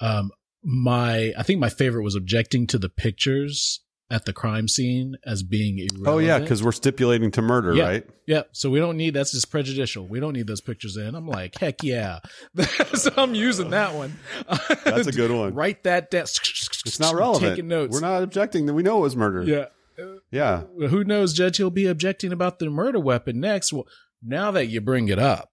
I think my favorite was objecting to the pictures at the crime scene as being irrelevant. Oh yeah, because we're stipulating to murder, right? Yeah. So we don't need, that's just prejudicial. We don't need those pictures in. I'm like, heck yeah. So I'm using that one. That's a good one. Write that down. It's not relevant. Taking notes. We're not objecting that we know it was murder. Yeah. Yeah. Who knows, Judge? He'll be objecting about the murder weapon next. Well, now that you bring it up.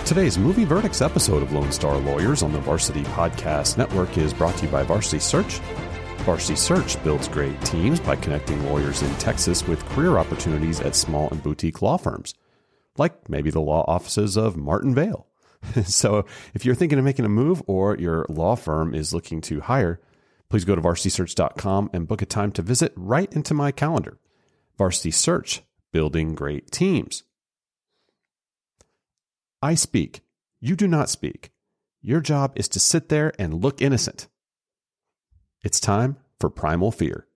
Today's Movie Verdicts episode of Lone Star Lawyers on the Varsity Podcast Network is brought to you by Varsity Search. Varsity Search builds great teams by connecting lawyers in Texas with career opportunities at small and boutique law firms, like maybe the law offices of Martin Vale. So if you're thinking of making a move or your law firm is looking to hire, please go to varsitysearch.com and book a time to visit right into my calendar. Varsity Search, building great teams. I speak. You do not speak. Your job is to sit there and look innocent. It's time for Primal Fear.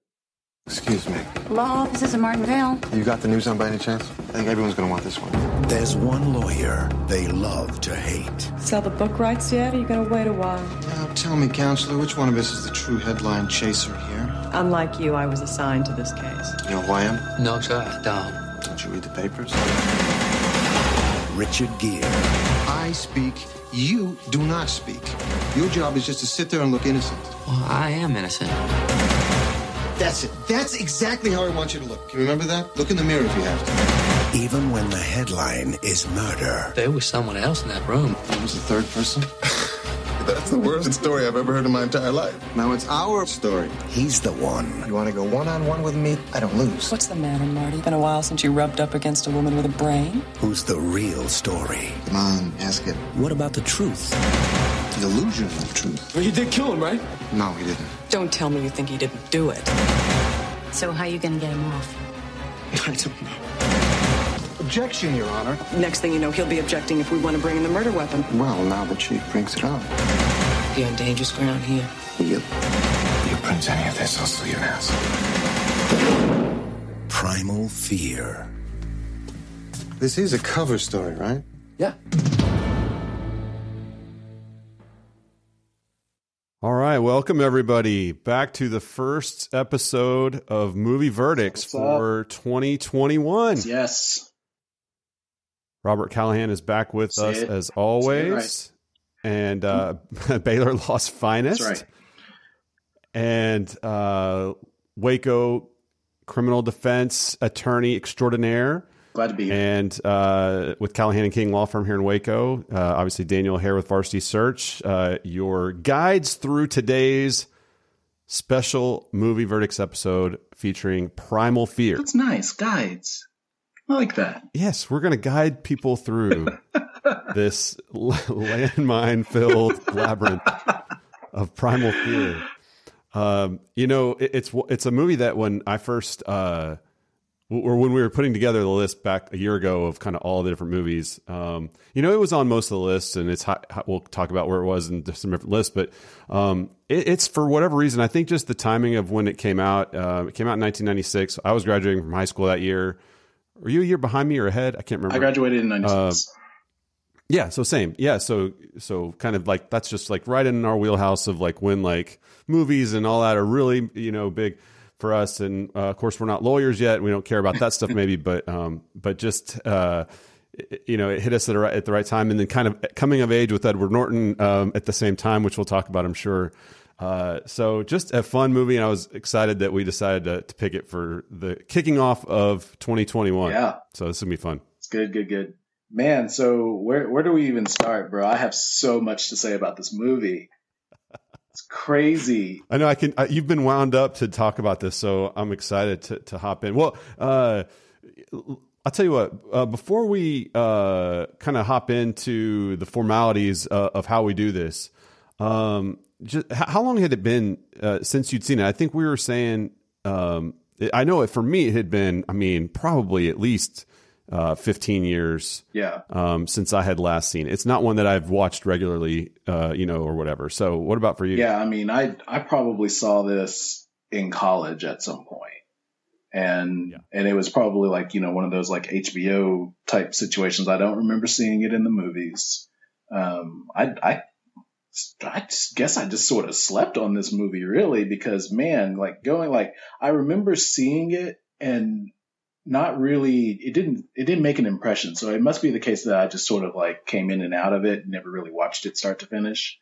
Excuse me. Law offices of Martin Vale. You got the news on by any chance? I think everyone's going to want this one. There's one lawyer they love to hate. Sell the book rights yet, or you gotta wait a while? Now, tell me, counselor, which one of us is the true headline chaser here? Unlike you, I was assigned to this case. You know who I am? No, sir, I don't. Don't you read the papers? Richard Gere. I speak. You do not speak. Your job is just to sit there and look innocent. Well, I am innocent. That's it. That's exactly how I want you to look. Can you remember that? Look in the mirror if you have to. Even when the headline is murder. There was someone else in that room. Who was the third person? That's the worst story I've ever heard in my entire life. Now it's our story. He's the one. You want to go one-on-one with me? I don't lose. What's the matter, Marty? Been a while since you rubbed up against a woman with a brain? Who's the real story. Come on, ask it. What about the truth? The illusion of truth. Well, you did kill him, right? No, he didn't. Don't tell me you think he didn't do it. So how you gonna get him off? I don't know. Objection, Your Honor. Next thing you know, he'll be objecting if we want to bring in the murder weapon. Well, now the chief brings it up. You're on dangerous ground here. You print any of this, I'll sue your ass. Primal Fear. This is a cover story, right? Yeah. All right, welcome everybody back to the first episode of Movie Verdicts for 2021. Yes. Robert Callahan is back with us as always. And Baylor Law's finest. That's right. And Waco criminal defense attorney extraordinaire. Glad to be here. And with Callahan and King Law Firm here in Waco. Obviously, Daniel Hare with Varsity Search. Your guides through today's special Movie Verdicts episode featuring Primal Fear. That's nice. Guides. I like that. Yes, we're going to guide people through this landmine-filled labyrinth of Primal Fear. It's a movie that when I first... or when we were putting together the list back a year ago of kind of all the different movies, it was on most of the lists, and we'll talk about where it was in some different lists, but it's for whatever reason, I think just the timing of when it came out. It came out in 1996. I was graduating from high school that year. Were you a year behind me or ahead? I can't remember. I graduated in 96. Yeah, so same. Yeah, so kind of like that's just like right in our wheelhouse of like when like movies and all that are really, big for us. And of course, we're not lawyers yet. We don't care about that stuff maybe, but just it hit us at the right time, and then kind of coming of age with Edward Norton at the same time, which we'll talk about, I'm sure. So just a fun movie, and I was excited that we decided to pick it for the kicking off of 2021. Yeah. So this will be fun. It's good. Man, so where do we even start, bro? I have so much to say about this movie. It's crazy. I know you've been wound up to talk about this, so I'm excited to hop in. Well, I'll tell you what, before we kind of hop into the formalities of how we do this, just how long had it been since you'd seen it? I think we were saying, I know for me it had been, probably at least 15 years Yeah. since I had last seen it. It's not one that I've watched regularly, or whatever. So what about for you? Yeah, I mean, I probably saw this in college at some point. And it was probably like, one of those like HBO type situations. I don't remember seeing it in the movies. I guess I just sort of slept on this movie really, because man, I remember seeing it and not really, it didn't make an impression. So it must be the case that I just sort of like came in and out of it and never really watched it start to finish.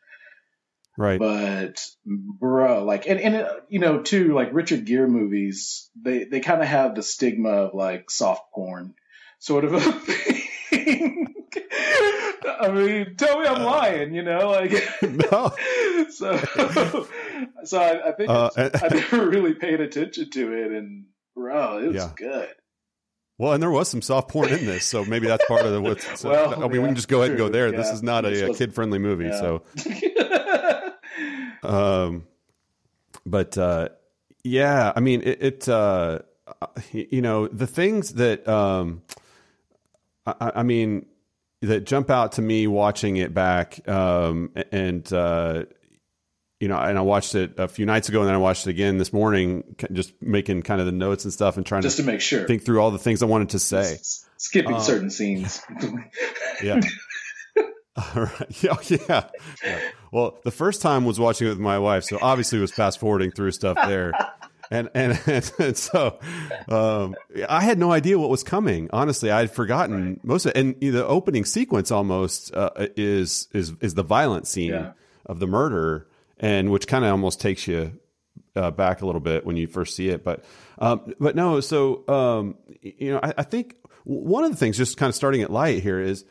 Right. But bro, too, like Richard Gere movies, they kind of have the stigma of like soft porn sort of a thing. I mean, tell me I'm lying, No. So I think I never really paid attention to it, and bro, it was good. Well, and there was some soft porn in this, so maybe that's part of the what's. We can just go ahead and go there. Yeah. This is not a kid-friendly movie, so. I mean, the things that, I mean, that jump out to me watching it back, and I watched it a few nights ago, and then I watched it again this morning, just making kind of the notes and stuff and trying just to make sure, think through all the things I wanted to say. Skipping certain scenes. Yeah. All right. Yeah. Well, the first time was watching it with my wife, so obviously it was fast forwarding through stuff there, and so I had no idea what was coming. Honestly, I had forgotten most of it. And the opening sequence almost is the violent scene of the murder, and which kind of almost takes you back a little bit when you first see it. But no. So I think one of the things, just kind of starting at light here, is.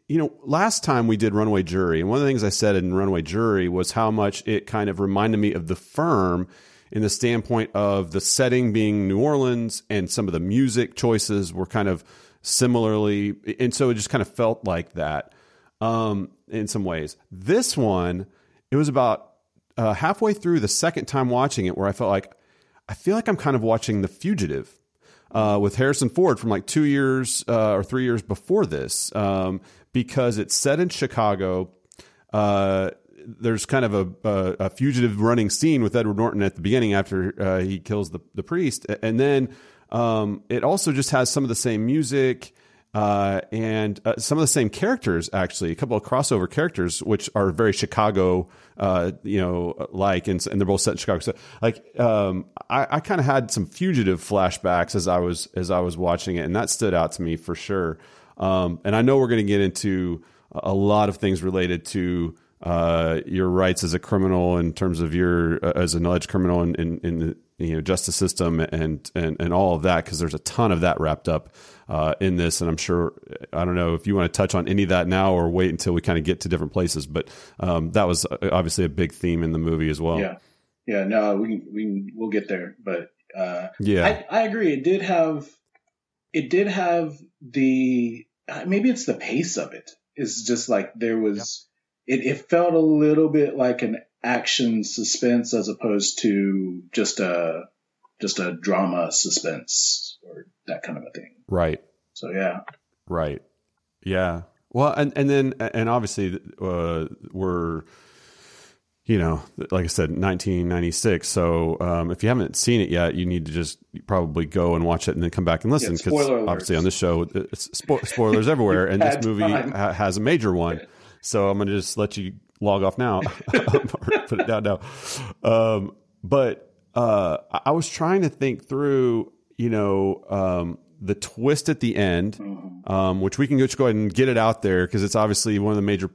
Last time we did Runaway Jury, and one of the things I said in Runaway Jury was how much it kind of reminded me of The Firm in the standpoint of the setting being New Orleans, and some of the music choices were kind of similarly, and so it just kind of felt like that in some ways. This one, it was about halfway through the second time watching it where I feel like I'm kind of watching The Fugitive. With Harrison Ford from like 2 years or 3 years before this, because it's set in Chicago. There's kind of a fugitive running scene with Edward Norton at the beginning after he kills the priest. And then it also just has some of the same music and some of the same characters, actually, a couple of crossover characters, which are very Chicago, like, and they're both set in Chicago. So, like, I kind of had some fugitive flashbacks as I was watching it, and that stood out to me for sure. And I know we're going to get into a lot of things related to your rights as a criminal, in terms of your as an alleged criminal in the justice system, and all of that, because there's a ton of that wrapped up in this. And I'm sure, I don't know if you want to touch on any of that now or wait until we kind of get to different places, but that was obviously a big theme in the movie as well. Yeah. No, we'll get there, but I agree. It did have the, maybe it's the pace of it. It's just like there was, it felt a little bit like an action suspense as opposed to just a drama suspense or that kind of a thing. Right. So yeah. Right. Yeah. Well, and then obviously we're, like I said, 1996. So if you haven't seen it yet, you need to just probably go and watch it and then come back and listen, because obviously on this show, it's spoilers everywhere, and this movie has a major one. So I'm going to just let you log off now, or put it down now. But I was trying to think through, the twist at the end, which we can just go ahead and get it out there, because it's obviously one of the major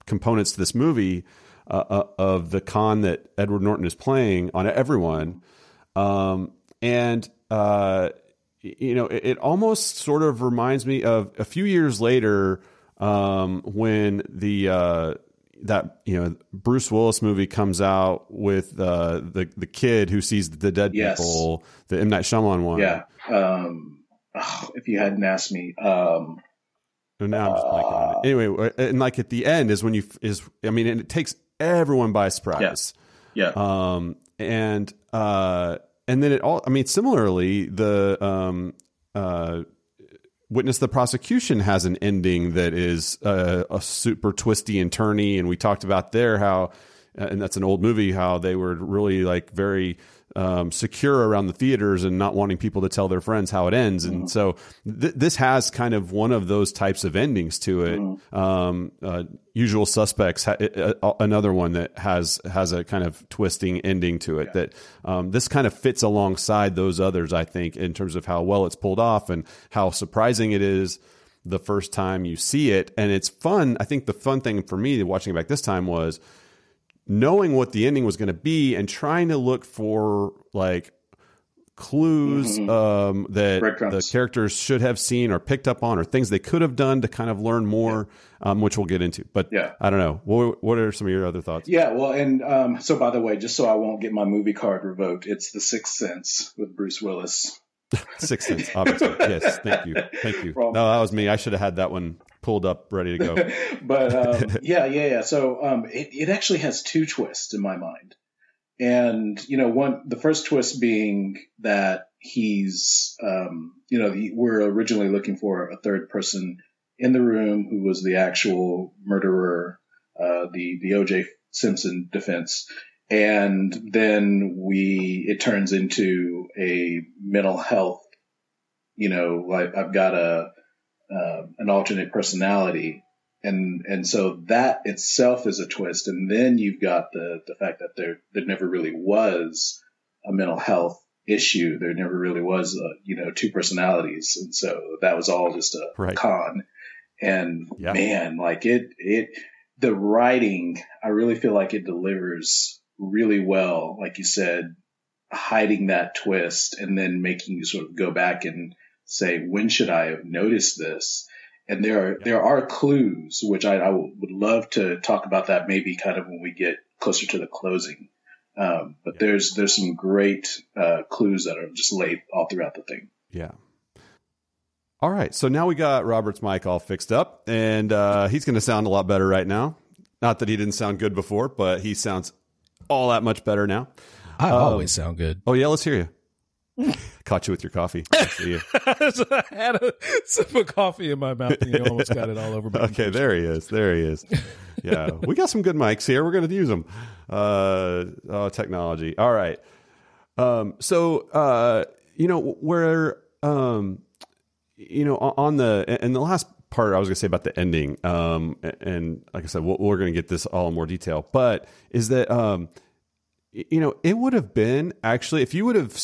components to this movie, of the con that Edward Norton is playing on everyone. It almost sort of reminds me of a few years later, when that Bruce Willis movie comes out with the kid who sees the dead people, the M. Night Shyamalan one. Yeah. If you hadn't asked me. Now I'm just blanking on it. Anyway, and like at the end is when and it takes everyone by surprise. Yeah. And then it all, similarly, the Witness the Prosecution has an ending that is a super twisty and turny, and we talked about there how, and that's an old movie, how they were really like very secure around the theaters and not wanting people to tell their friends how it ends. And so this has kind of one of those types of endings to it. Usual Suspects, another one that has a kind of twisting ending to it that this kind of fits alongside those others, I think, in terms of how well it's pulled off and how surprising it is the first time you see it. And it's fun. I think the fun thing for me watching it back this time was knowing what the ending was going to be and trying to look for like clues that the characters should have seen or picked up on, or things they could have done to kind of learn more, which we'll get into. But I don't know. What are some of your other thoughts? Yeah, well, and so by the way, just so I won't get my movie card revoked, it's The Sixth Sense with Bruce Willis. Sixth Sense, obviously. Yes, thank you. No, that was me. I should have had that one pulled up, ready to go. But yeah. So it actually has two twists in my mind, and the first twist being that he's we're originally looking for a third person in the room who was the actual murderer, the O.J. Simpson defense. And then it turns into a mental health, like I've got an alternate personality. And so that itself is a twist. And then you've got the fact that there never really was a mental health issue. There never really was, two personalities. And so that was all just a con. And man, like the writing, I really feel like it delivers really well, like you said, hiding that twist and then making you sort of go back and say, when should I have noticed this? And there are clues, which I would love to talk about that maybe kind of when we get closer to the closing. But there's some great clues that are just laid all throughout the thing. Yeah. All right. So now we got Robert's mic all fixed up, and he's going to sound a lot better right now. Not that he didn't sound good before, but he sounds all that much better now. I always sound good. Oh yeah, let's hear you. Caught you with your coffee. I had a sip of coffee in my mouth and you almost got it all over me. Okay, there he is. Yeah, we got some good mics here. We're going to use them. Technology. All right. So where on the last part I was going to say about the ending, and like I said, we're going to get this all in more detail, but is that, it would have been actually, if you would have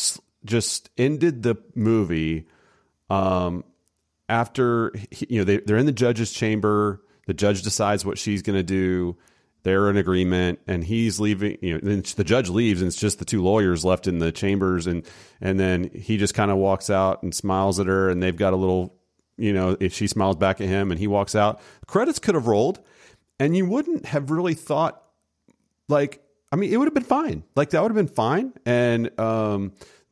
just ended the movie, after, they're in the judge's chamber, the judge decides what she's going to do. They're in agreement and he's leaving, then the judge leaves and it's just the two lawyers left in the chambers. And then he just kind of walks out and smiles at her and they've got a little, if she smiles back at him and he walks out, credits could have rolled and you wouldn't have really thought it would have been fine. Like that would have been fine. And,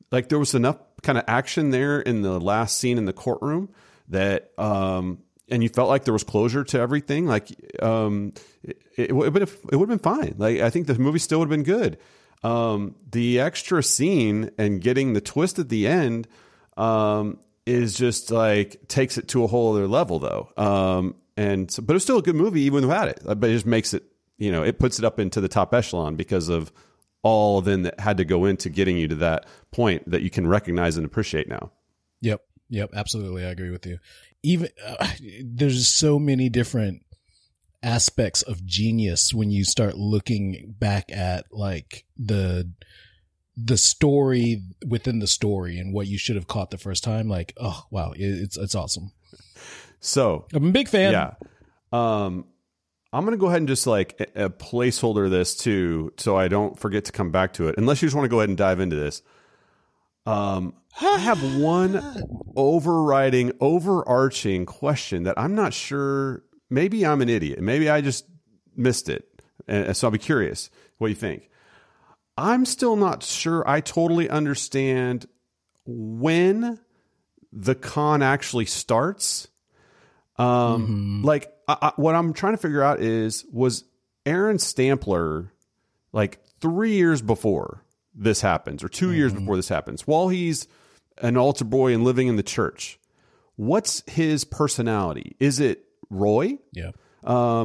there was enough kind of action there in the last scene in the courtroom that, and you felt like there was closure to everything. Like, it would have been fine. Like, I think the movie still would have been good. The extra scene and getting the twist at the end, is just like takes it to a whole other level though. But it's still a good movie even without it, but it just makes it, it puts it up into the top echelon because of all then that had to go into getting you to that point that you can recognize and appreciate now. Yep. Absolutely. I agree with you. Even there's so many different aspects of genius when you start looking back at like the story within the story and what you should have caught the first time. Like, oh wow, it's awesome. So I'm a big fan. Yeah. I'm going to go ahead and just like a placeholder this too, so I don't forget to come back to it. Unless you just want to go ahead and dive into this. I have one overarching question that I'm not sure. Maybe I'm an idiot. Maybe I just missed it. And so I'll be curious what you think. I'm still not sure I totally understand when the con actually starts. What I'm trying to figure out was Aaron Stampler like 3 years before this happens or 2 years before this happens, while he's an altar boy and living in the church, what's his personality? Is it Roy? Yeah.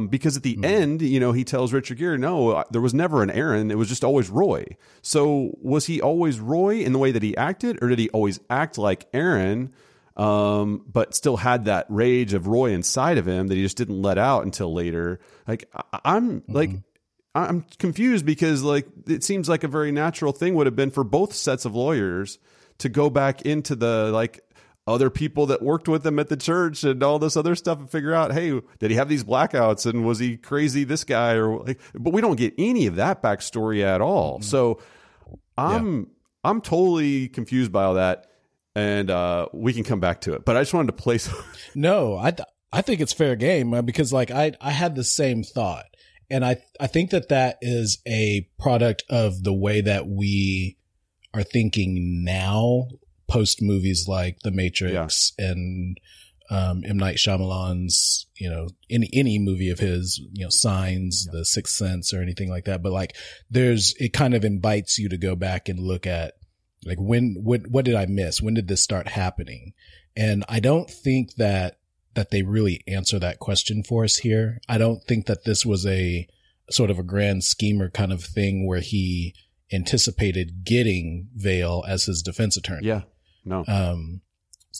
Because at the end, he tells Richard Gere, no, there was never an Aaron. It was just always Roy. So was he always Roy in the way that he acted, or did he always act like Aaron, but still had that rage of Roy inside of him that he just didn't let out until later? Like, I'm confused, because like, it seems like a very natural thing would have been for both sets of lawyers to go back into the, like, other people that worked with him at the church and all this other stuff and figure out, hey, did he have these blackouts, and was he crazy, this guy, or like, but we don't get any of that backstory at all. So I'm totally confused by all that, and we can come back to it, but I just wanted to place. No, I think it's fair game, because like I had the same thought, and I think that is a product of the way that we are thinking now, post movies like The Matrix and M. Night Shyamalan's, any movie of his, Signs, The Sixth Sense, or anything like that. But like, it kind of invites you to go back and look at, like, what did I miss? When did this start happening? And I don't think that they really answer that question for us here. I don't think that this was a sort of a grand schemer kind of thing where he anticipated getting Vale as his defense attorney. Yeah. No.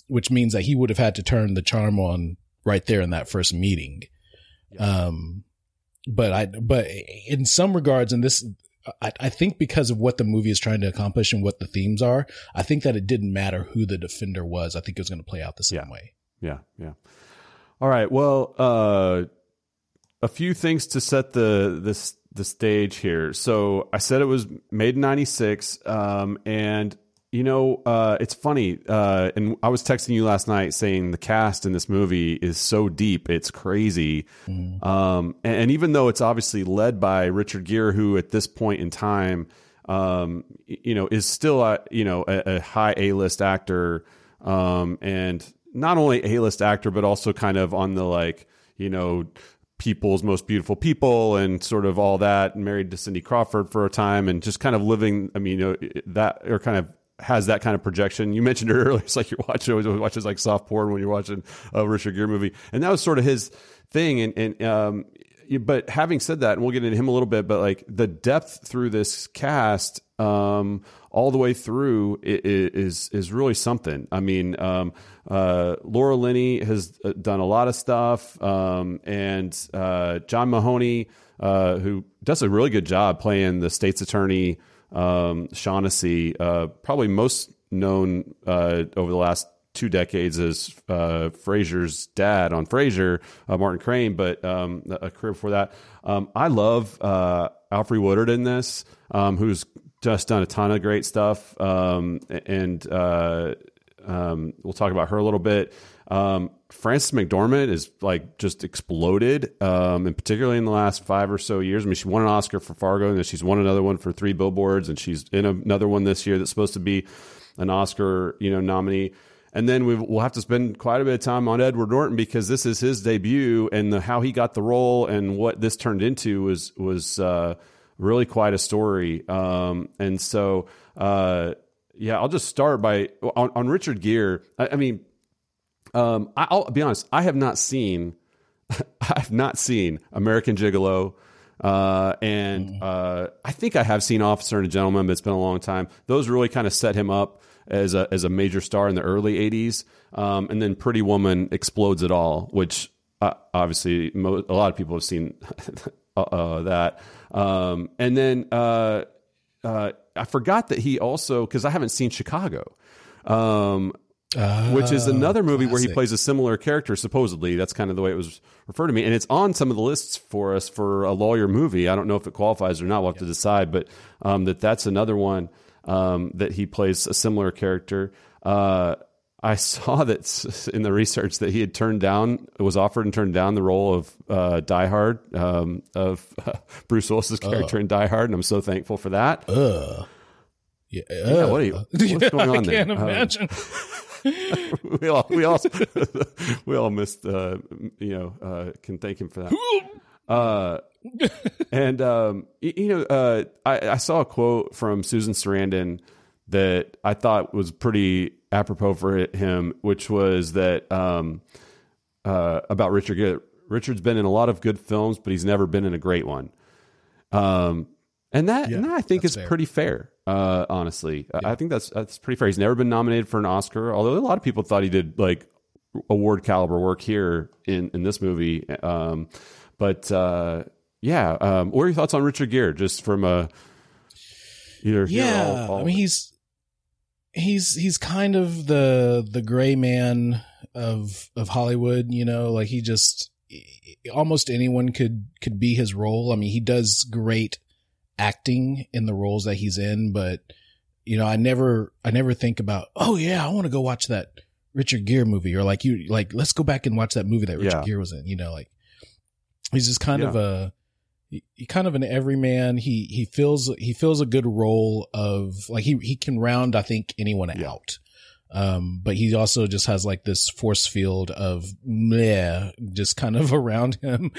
Which means that he would have had to turn the charm on right there in that first meeting. Yeah. But in some regards, and this, I think because of what the movie is trying to accomplish and what the themes are, I think that it didn't matter who the defender was. I think it was going to play out the same way. Yeah. Yeah. All right. Well, a few things to set the stage here. So I said it was made in 96. And it's funny. And I was texting you last night saying the cast in this movie is so deep. It's crazy. And even though it's obviously led by Richard Gere, who at this point in time, is still a high A-list actor. And not only A-list actor, but also kind of on the People's Most Beautiful People and sort of all that, and married to Cindy Crawford for a time, and just kind of living, that, or kind of has that kind of projection. You mentioned it earlier. It's like you're watching like soft porn when you're watching a Richard Gere movie. And that was sort of his thing. But having said that, and we'll get into him a little bit, but like the depth through this cast, all the way through is really something. I mean, Laura Linney has done a lot of stuff. And John Mahoney, who does a really good job playing the state's attorney, Shaughnessy, probably most known over the last 2 decades as Frasier's dad on Frasier, Martin Crane, but a career before that. I love Alfre Woodard in this, who's just done a ton of great stuff, and we'll talk about her a little bit. Frances McDormand is like just exploded, and particularly in the last 5 or so years. I mean, she won an Oscar for Fargo, and then she's won another one for 3 Billboards, and she's in another one this year that's supposed to be an Oscar, nominee. And then we'll have to spend quite a bit of time on Edward Norton, because this is his debut, and how he got the role and what this turned into was really quite a story. And so, I'll just start by on Richard Gere. I'll be honest. I have not seen American Gigolo. And I think I have seen Officer and a Gentleman, but it's been a long time. Those really kind of set him up as a major star in the early 80s. And then Pretty Woman explodes it all, which obviously a lot of people have seen that. And then I forgot that he also, because I haven't seen Chicago, which is another movie where he plays a similar character, supposedly. That's kind of the way it was referred to me. And it's on some of the lists for us for a lawyer movie. I don't know if it qualifies or not. We'll have to decide. But that's another one that he plays a similar character. I saw that in the research that he had was offered and turned down the role of Die Hard, of Bruce Willis's character in Die Hard. And I'm so thankful for that. What's going on there? I can't imagine. we all missed, can thank him for that. I saw a quote from Susan Sarandon that I thought was pretty apropos for him, which was that about Richard Gere. Richard's been in a lot of good films, but he's never been in a great one. And that I think is pretty fair. Honestly, I think that's pretty fair. He's never been nominated for an Oscar, although a lot of people thought he did like award caliber work here in this movie. What are your thoughts on Richard Gere? Just from a either I mean, he's kind of the gray man of Hollywood. You know, like almost anyone could be his role. I mean, he does great acting in the roles that he's in, but you know, I never think about, oh yeah, I want to go watch that Richard Gere movie, or let's go back and watch that movie that Richard Gere was in. You know, like he's just kind of an everyman. He fills a good role of like he can round, I think, anyone out. But he also just has like this force field of just kind of around him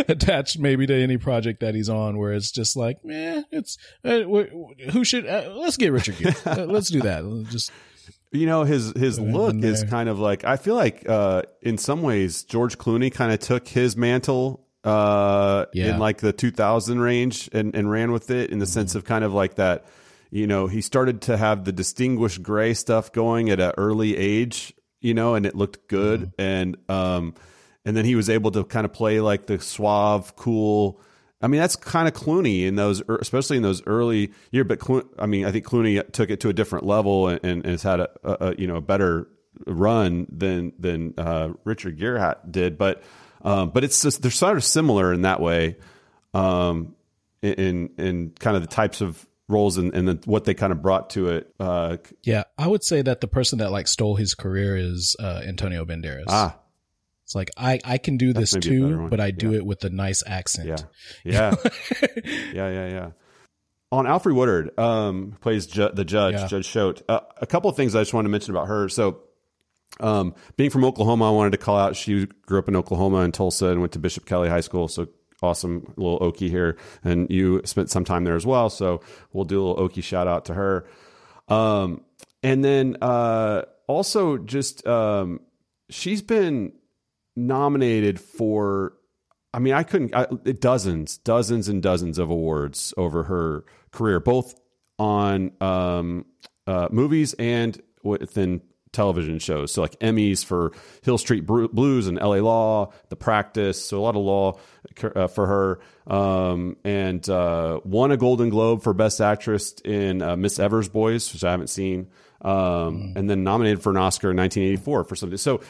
attached maybe to any project that he's on, where it's just like, let's get Richard Gere. Let's do that. Just, you know, his look is kind of like, I feel like, in some ways George Clooney kind of took his mantle, in like the 2000 range and ran with it in the sense of kind of like that. You know, he started to have the distinguished gray stuff going at an early age, you know, and it looked good. And then he was able to kind of play like the suave, cool. I mean, that's kind of Clooney in those, especially in those early years. But I think Clooney took it to a different level and has had a better run than Richard Gere did. But it's just, they're sort of similar in that way, in kind of the types of roles and what they kind of brought to it. I would say that the person that like stole his career is Antonio Banderas. It's like, I can do this too, but I do it with a nice accent. Yeah. On Alfre Woodard, plays the judge, Judge Choate. A couple of things I just wanted to mention about her. So, being from Oklahoma, I wanted to call out, she grew up in Oklahoma and Tulsa and went to Bishop Kelly High School. So awesome little Okie here. And you spent some time there as well. So we'll do a little Okie shout out to her. And then, also just, she's been nominated for, I mean, dozens and dozens of awards over her career, both on, movies and within television shows. So like Emmys for Hill Street Blues and LA Law, The Practice. So a lot of law for her. And won a Golden Globe for Best Actress in Miss Evers' Boys, which I haven't seen. And then nominated for an Oscar in 1984 for something. So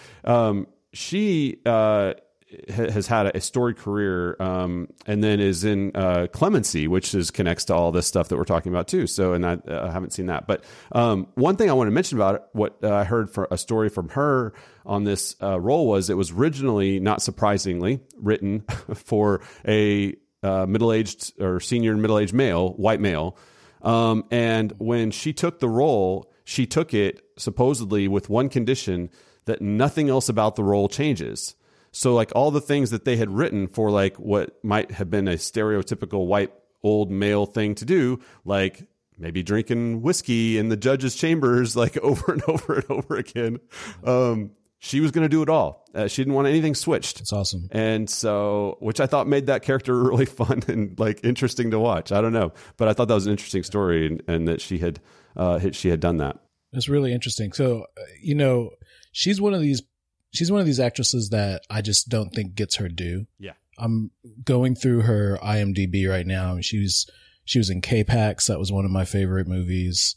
she has had a storied career, and then is in Clemency, which connects to all this stuff that we're talking about too. So, and I haven't seen that. But one thing I want to mention about it, what I heard for a story from her on this role was, it was originally, not surprisingly, written for a middle-aged or senior middle-aged male, white male. And when she took the role, she took it supposedly with one condition, that nothing else about the role changes. So like all the things that they had written for like what might have been a stereotypical white old male thing to do, like maybe drinking whiskey in the judge's chambers, like over and over and over again. She was going to do it all. She didn't want anything switched. It's awesome. And so, which I thought made that character really fun and like interesting to watch. I don't know, but I thought that was an interesting story, and that she had done that. It's really interesting. So, you know, she's one of these actresses that I just don't think gets her due. Yeah. I'm going through her IMDb right now. She was in K-Pax. That was one of my favorite movies.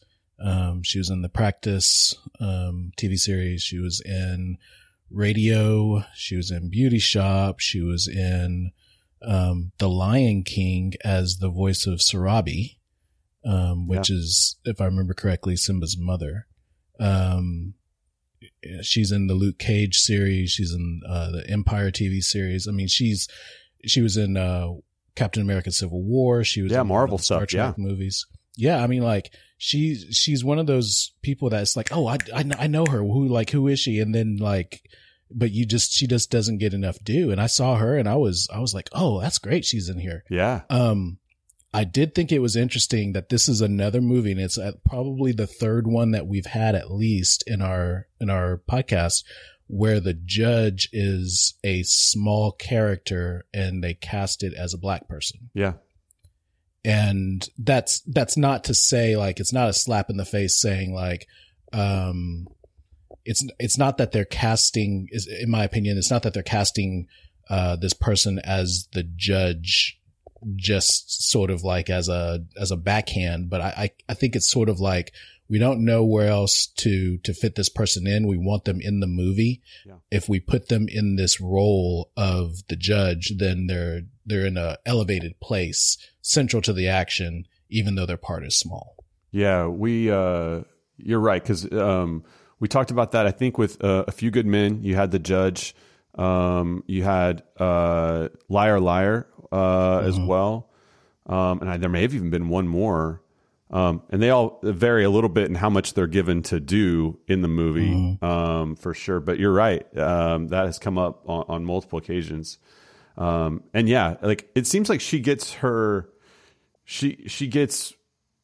She was in The Practice, TV series. She was in Radio. She was in Beauty Shop. She was in, The Lion King as the voice of Sarabi, which is, if I remember correctly, Simba's mother. She's in the Luke Cage series. She's in the Empire TV series. I mean, she was in Captain America: Civil War. She was in Marvel Star Trek movies. Yeah, I mean, like she's one of those people that's like, oh, I know her. Who is she? And then like, but she just doesn't get enough due. And I saw her, and I was like, oh, that's great. She's in here. Yeah. I did think it was interesting that this is another movie, and it's probably the third one that we've had at least in our podcast, where the judge is a small character and they cast it as a black person. Yeah. And that's not to say, like, it's not a slap in the face saying, like, it's not that they're casting, in my opinion, it's not that they're casting this person as the judge just sort of like as a backhand, but I think it's sort of like, we don't know where else to fit this person in. We want them in the movie. Yeah. If we put them in this role of the judge, then they're in a elevated place, central to the action, even though their part is small. Yeah, you're right. 'Cause, we talked about that, I think, with A Few Good Men. You had the judge, you had, Liar, Liar, as well. And there may have even been one more. And they all vary a little bit in how much they're given to do in the movie, for sure. But you're right. That has come up on multiple occasions. And yeah, like, it seems like she gets she gets,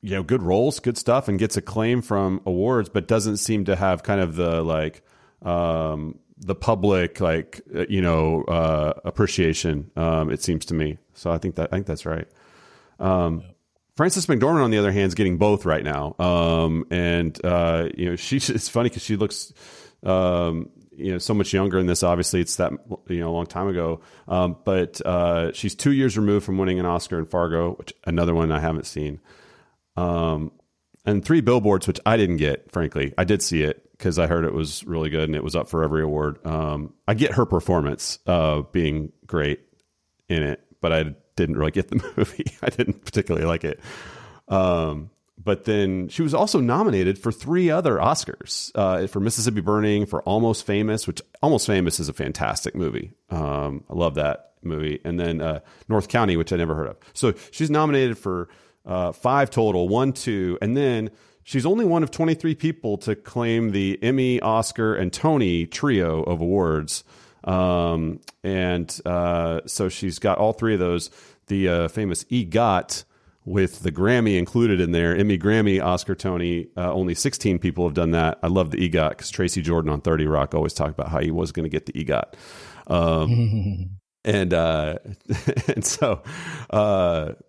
good roles, good stuff, and gets acclaim from awards, but doesn't seem to have kind of the, like, the public, like, appreciation, it seems to me. So I think that's right. Frances McDormand, on the other hand, is getting both right now. It's funny because she looks, so much younger in this. Obviously, it's that, a long time ago. But she's 2 years removed from winning an Oscar in Fargo, which another one I haven't seen. And Three Billboards, which I didn't get, frankly. I did see it because I heard it was really good and it was up for every award. I get her performance being great in it, but I didn't really get the movie. I didn't particularly like it. But then she was also nominated for 3 other Oscars, for Mississippi Burning, for Almost Famous, which Almost Famous is a fantastic movie. I love that movie. And then North County, which I never heard of. So she's nominated for 5 total, 1, 2, and then she's only one of 23 people to claim the Emmy, Oscar, and Tony trio of awards. So she's got all 3 of those. The famous EGOT with the Grammy included in there, Emmy, Grammy, Oscar, Tony. Only 16 people have done that. I love the EGOT because Tracy Jordan on 30 Rock always talked about how he was going to get the EGOT.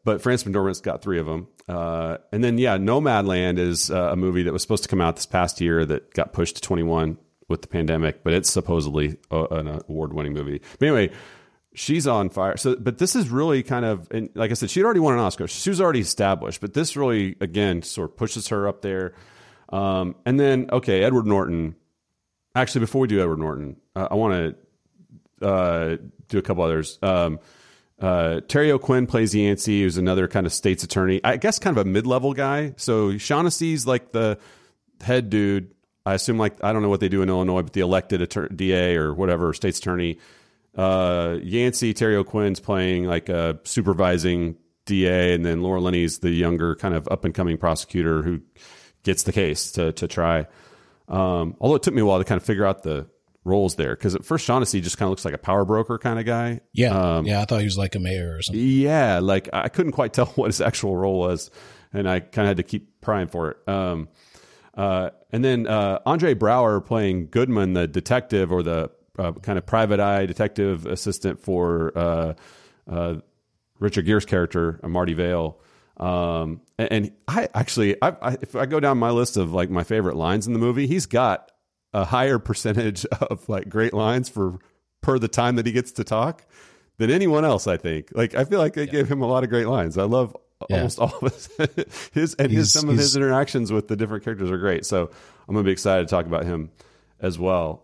But Frances McDormand's got 3 of them. And then, Nomadland is a movie that was supposed to come out this past year that got pushed to 21 with the pandemic, but it's supposedly an award-winning movie. But anyway, she's on fire. So, but this is really kind of, and like I said, she'd already won an Oscar. She was already established, but this really, again, sort of pushes her up there. And then, okay, Edward Norton. Actually, before we do Edward Norton, I want to do a couple others. Terry O'Quinn plays Yancey, who's another kind of state's attorney. I guess kind of a mid-level guy. So Shaughnessy's like the head dude. I assume, like, I don't know what they do in Illinois, but the elected DA or whatever, state's attorney. Yancey, Terry O'Quinn's playing like a supervising DA, and then Laura Linney's the younger kind of up-and-coming prosecutor who gets the case to try. Although it took me a while to kind of figure out the roles there, because at first Shaughnessy just kind of looks like a power broker kind of guy. Yeah, I thought he was like a mayor or something. Yeah, like I couldn't quite tell what his actual role was, and I kind of had to keep prying for it. And then Andre Braugher playing Goodman, the detective, or the kind of private eye detective assistant for Richard Gere's character, Marty Vale. And I actually, if I go down my list of like my favorite lines in the movie, he's got a higher percentage of like great lines per the time that he gets to talk than anyone else, I think. Like, I feel like they gave him a lot of great lines. I love almost all of his some of his interactions with the different characters are great. So I'm gonna be excited to talk about him as well.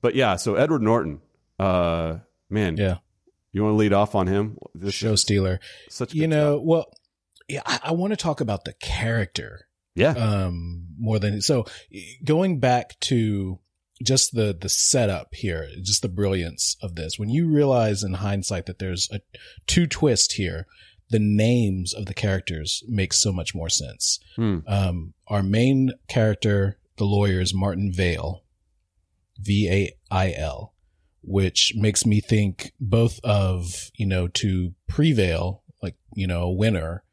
But yeah, so Edward Norton, man, you want to lead off on him? This show stealer. Such a good job. Well, yeah, I want to talk about the character. Yeah. More than so. Going back to just the setup here, just the brilliance of this. When you realize in hindsight that there's a 2 twist here, the names of the characters make so much more sense. Our main character, the lawyer, is Martin Vale, Vail, which makes me think both of, to prevail, like, a winner,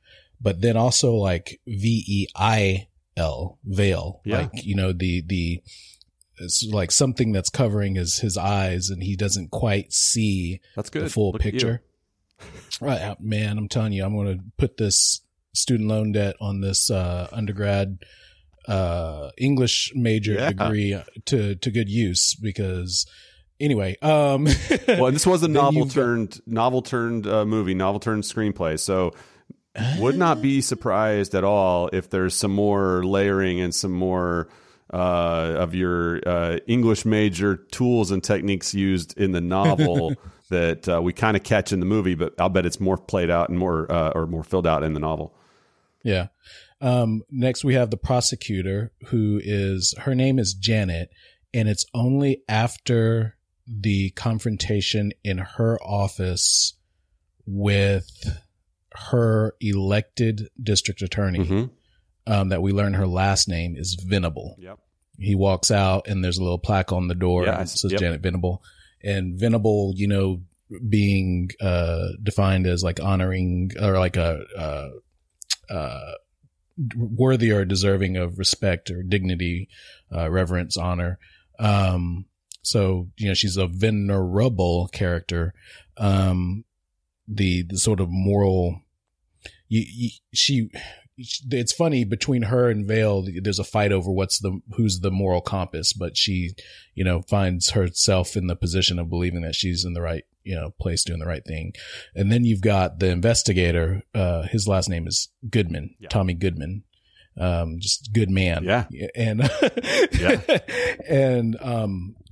but then also like VEIL, veil, like, you know, it's like something that's covering his eyes, and he doesn't quite see That's good. the full Look at picture. Right, man, I'm telling you, I'm going to put this student loan debt on this undergrad English major degree to good use, because anyway, well, this was a novel turned movie, novel turned screenplay, so would not be surprised at all if there's some more layering and some more of your English major tools and techniques used in the novel that we kind of catch in the movie, but I'll bet it's more played out and more filled out in the novel. Yeah. Next we have the prosecutor, her name is Janet, and it's only after the confrontation in her office with her elected district attorney, that we learn her last name is Venable. Yep. He walks out and there's a little plaque on the door that says Janet Venable. And Venable, you know, being defined as like honoring or like a worthy or deserving of respect or dignity, reverence, honor. So, you know, she's a venerable character. The sort of moral, it's funny, between her and Vale, there's a fight over who's the moral compass, but she, you know, finds herself in the position of believing that she's in the right, you know, place doing the right thing. And then you've got the investigator, his last name is Goodman, Tommy Goodman. Just good man. Yeah. And, and,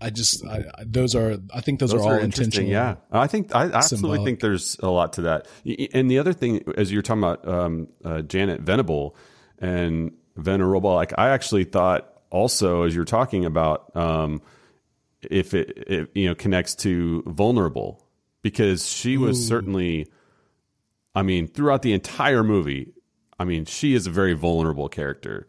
I think those are all intentional. Yeah. I absolutely think there's a lot to that. And the other thing, as you're talking about, Janet Venable and Venerable, like I actually thought also, as you're talking about, if it you know, connects to vulnerable, because she was certainly, I mean, throughout the entire movie, I mean, she is a very vulnerable character.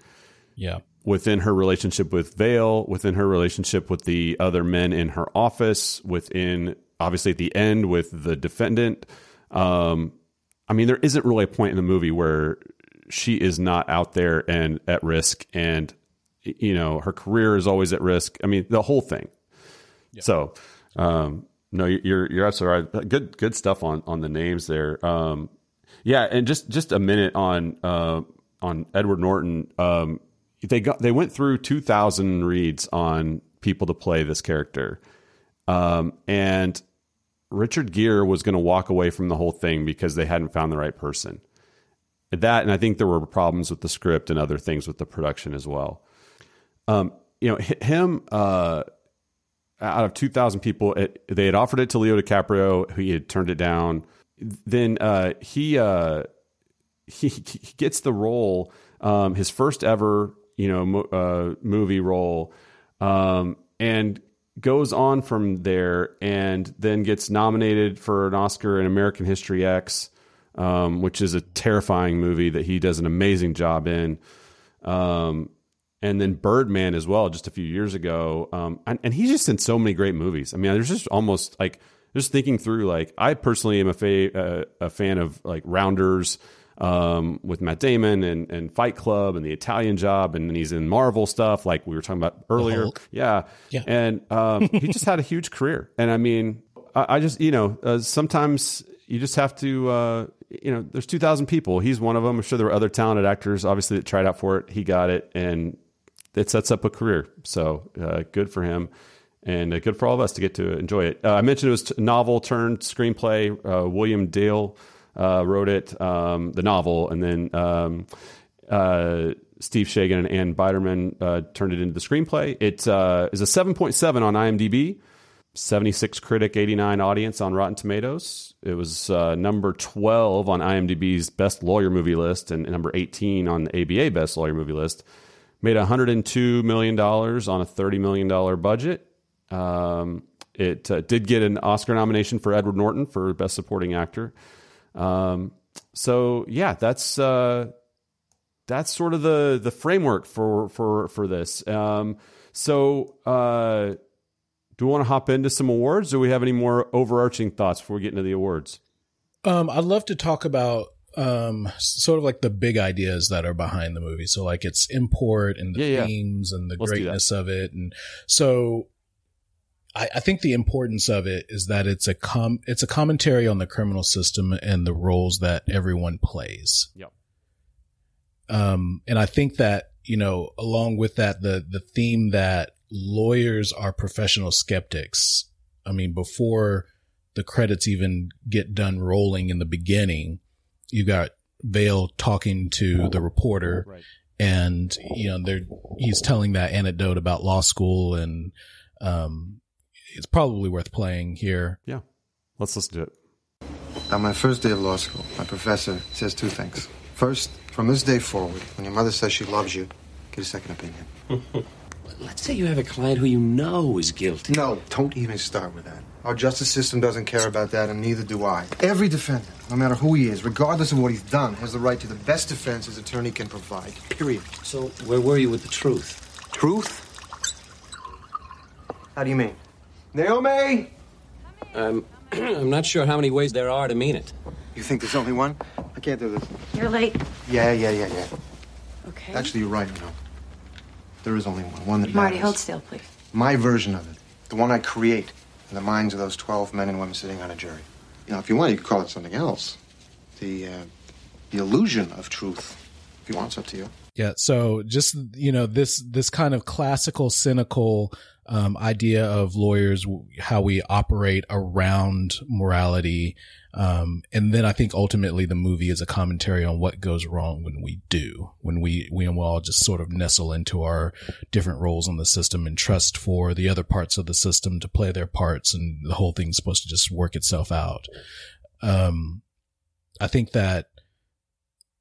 Yeah. Within her relationship with Vale, within her relationship with the other men in her office, within, obviously at the end with the defendant. I mean, there isn't really a point in the movie where she is not out there and at risk, and, you know, her career is always at risk. I mean, the whole thing. Yeah. So, no, you're absolutely right. Good stuff on the names there. Yeah, and just a minute on Edward Norton. They went through 2,000 reads on people to play this character, and Richard Gere was going to walk away from the whole thing because they hadn't found the right person. That, and I think there were problems with the script and other things with the production as well. You know, him out of 2,000 people, they had offered it to Leo DiCaprio, who he had turned it down. Then he gets the role, his first ever, you know, movie role, and goes on from there, and then gets nominated for an Oscar in American History X, which is a terrifying movie that he does an amazing job in. And then Birdman as well, just a few years ago. And he's just in so many great movies. I mean, there's just almost like, just thinking through, like, I personally am a fan of like Rounders, with Matt Damon, and Fight Club and The Italian Job, and then he's in Marvel stuff like we were talking about earlier. Yeah. And he just had a huge career. And I mean, I just, you know, sometimes you just have to, you know, there's 2,000 people. He's one of them. I'm sure there were other talented actors, obviously, that tried out for it. He got it, and it sets up a career. So good for him. And good for all of us to get to enjoy it. I mentioned it was novel turned screenplay. William Dale wrote it, the novel, and then Steve Shagan and Ann Biderman turned it into the screenplay. It is a 7.7 on IMDb, 76 critic, 89 audience on Rotten Tomatoes. It was number 12 on IMDb's Best Lawyer Movie list, and number 18 on the ABA Best Lawyer Movie list. Made $102 million on a $30 million budget. It did get an Oscar nomination for Edward Norton for Best Supporting Actor. So yeah, that's sort of the framework for this. So do we want to hop into some awards, or do we have any more overarching thoughts before we get into the awards? I'd love to talk about sort of like the big ideas that are behind the movie. So like its import and the themes and the greatness of it. And so I think the importance of it is that it's a commentary on the criminal system and the roles that everyone plays. Yep. And I think that, you know, along with that, the theme that lawyers are professional skeptics. I mean, before the credits even get done rolling in the beginning, you got Vale talking to the reporter, right. And, you know, he's telling that anecdote about law school, and, it's probably worth playing here. Yeah. Let's listen to it. On my first day of law school, my professor says two things. First, from this day forward, when your mother says she loves you, get a second opinion. Let's say you have a client who you know is guilty. No, don't even start with that. Our justice system doesn't care about that, and neither do I. Every defendant, no matter who he is, regardless of what he's done, has the right to the best defense his attorney can provide. Period. So where were you with the truth? Truth? How do you mean? Naomi! I'm not sure how many ways there are to mean it. You think there's only one? I can't do this. You're late. Yeah. Okay. Actually, you're right, no. There is only one that Marty, matters. hold still, please. My version of it. The one I create in the minds of those 12 men and women sitting on a jury. You know, if you want, you could call it something else. The illusion of truth. If you want, it's up to you. Yeah. So just, you know, this kind of classical, cynical, idea of lawyers, how we operate around morality. And then I think ultimately the movie is a commentary on what goes wrong when we all just sort of nestle into our different roles in the system and trust for the other parts of the system to play their parts. And the whole thing's supposed to just work itself out. I think that,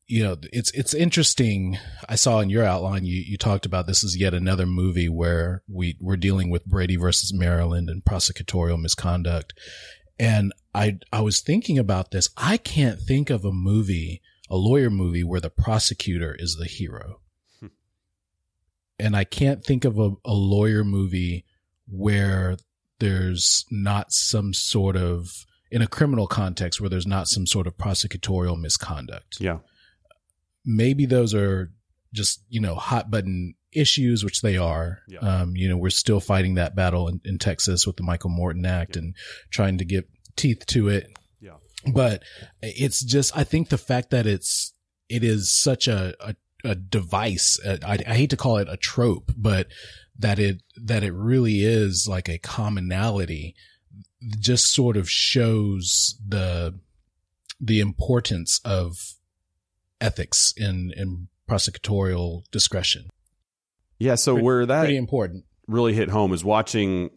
you know, it's interesting. I saw in your outline, you talked about this is yet another movie where we're dealing with Brady versus Maryland and prosecutorial misconduct. And I was thinking about this. I can't think of a lawyer movie where the prosecutor is the hero. And I can't think of a lawyer movie where there's not some sort of, in a criminal context, where there's not some sort of prosecutorial misconduct. Yeah. Maybe those are just, you know, hot button issues, which they are. Yeah. You know, we're still fighting that battle in Texas with the Michael Morton Act and trying to get teeth to it. Yeah. But it's just, I think the fact that it is such a device, I hate to call it a trope, but that it really is like a commonality, just sort of shows the importance of ethics in prosecutorial discretion. Yeah. So where that pretty important really hit home is watching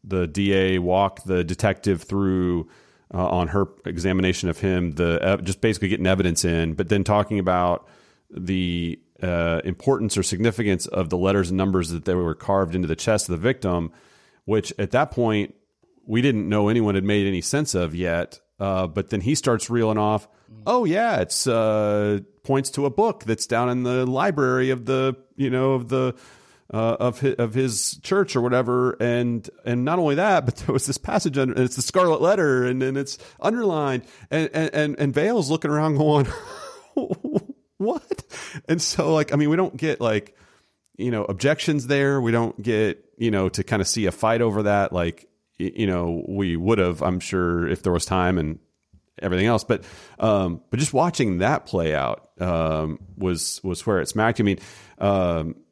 the DA walk the detective through on her examination of him, just basically getting evidence in, but then talking about the importance or significance of the letters and numbers that they were carved into the chest of the victim, which at that point we didn't know anyone had made any sense of yet. But then he starts reeling off, oh yeah, it's points to a book that's down in the library of of his church or whatever, and not only that, but there was this passage under, and it's the Scarlet Letter, and it's underlined, and Vale's looking around going, what? And so, like, I mean, we don't get like, you know, objections there. We don't get, you know, to kind of see a fight over that, like, you know, we would have, I'm sure, if there was time and everything else. But just watching that play out was where it smacked. I mean,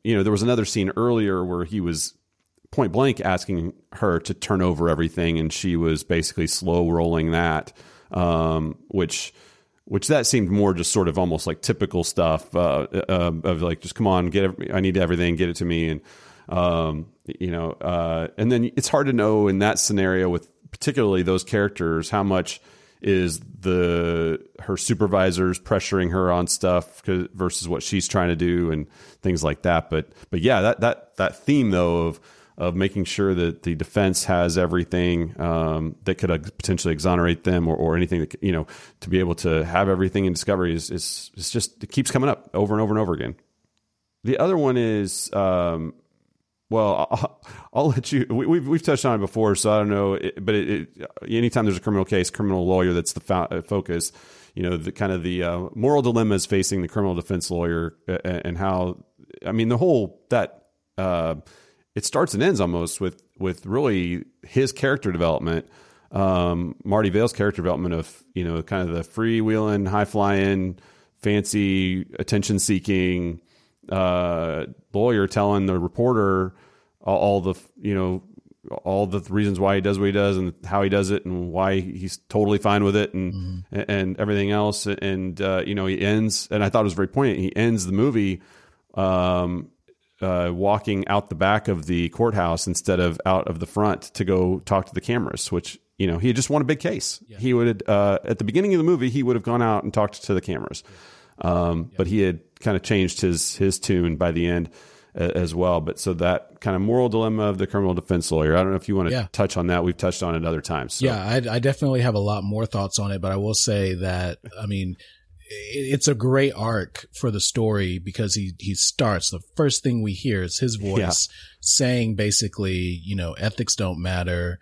you know, there was another scene earlier where he was point blank asking her to turn over everything, and she was basically slow rolling that, which that seemed more just sort of almost like typical stuff of like, just come on, I need everything, get it to me. And you know, and then it's hard to know in that scenario with particularly those characters, how much is her supervisors pressuring her on stuff versus what she's trying to do and things like that. But yeah, that theme though of making sure that the defense has everything that could potentially exonerate them or anything that, you know, to be able to have everything in discovery is just, it keeps coming up over and over and over again. The other one is Well, I'll let you. We've touched on it before, so I don't know. But anytime there's a criminal case, criminal lawyer that's the focus. The kind of the moral dilemmas facing the criminal defense lawyer, and how, I mean, the whole that it starts and ends almost with really his character development, Marty Vale's character development of kind of the freewheeling, high flying, fancy, attention seeking lawyer telling the reporter all the reasons why he does what he does and how he does it and why he's totally fine with it and everything else. And he ends, and I thought it was very poignant. He ends the movie walking out the back of the courthouse instead of out of the front to go talk to the cameras, which he had just won a big case. Yeah. He would at the beginning of the movie he would have gone out and talked to the cameras. But he had kind of changed his tune by the end as well. But so that kind of moral dilemma of the criminal defense lawyer, I don't know if you want to touch on that. We've touched on it other times. So. Yeah, I definitely have a lot more thoughts on it, but I will say that, I mean, it's a great arc for the story because he starts, the first thing we hear is his voice saying basically, ethics don't matter.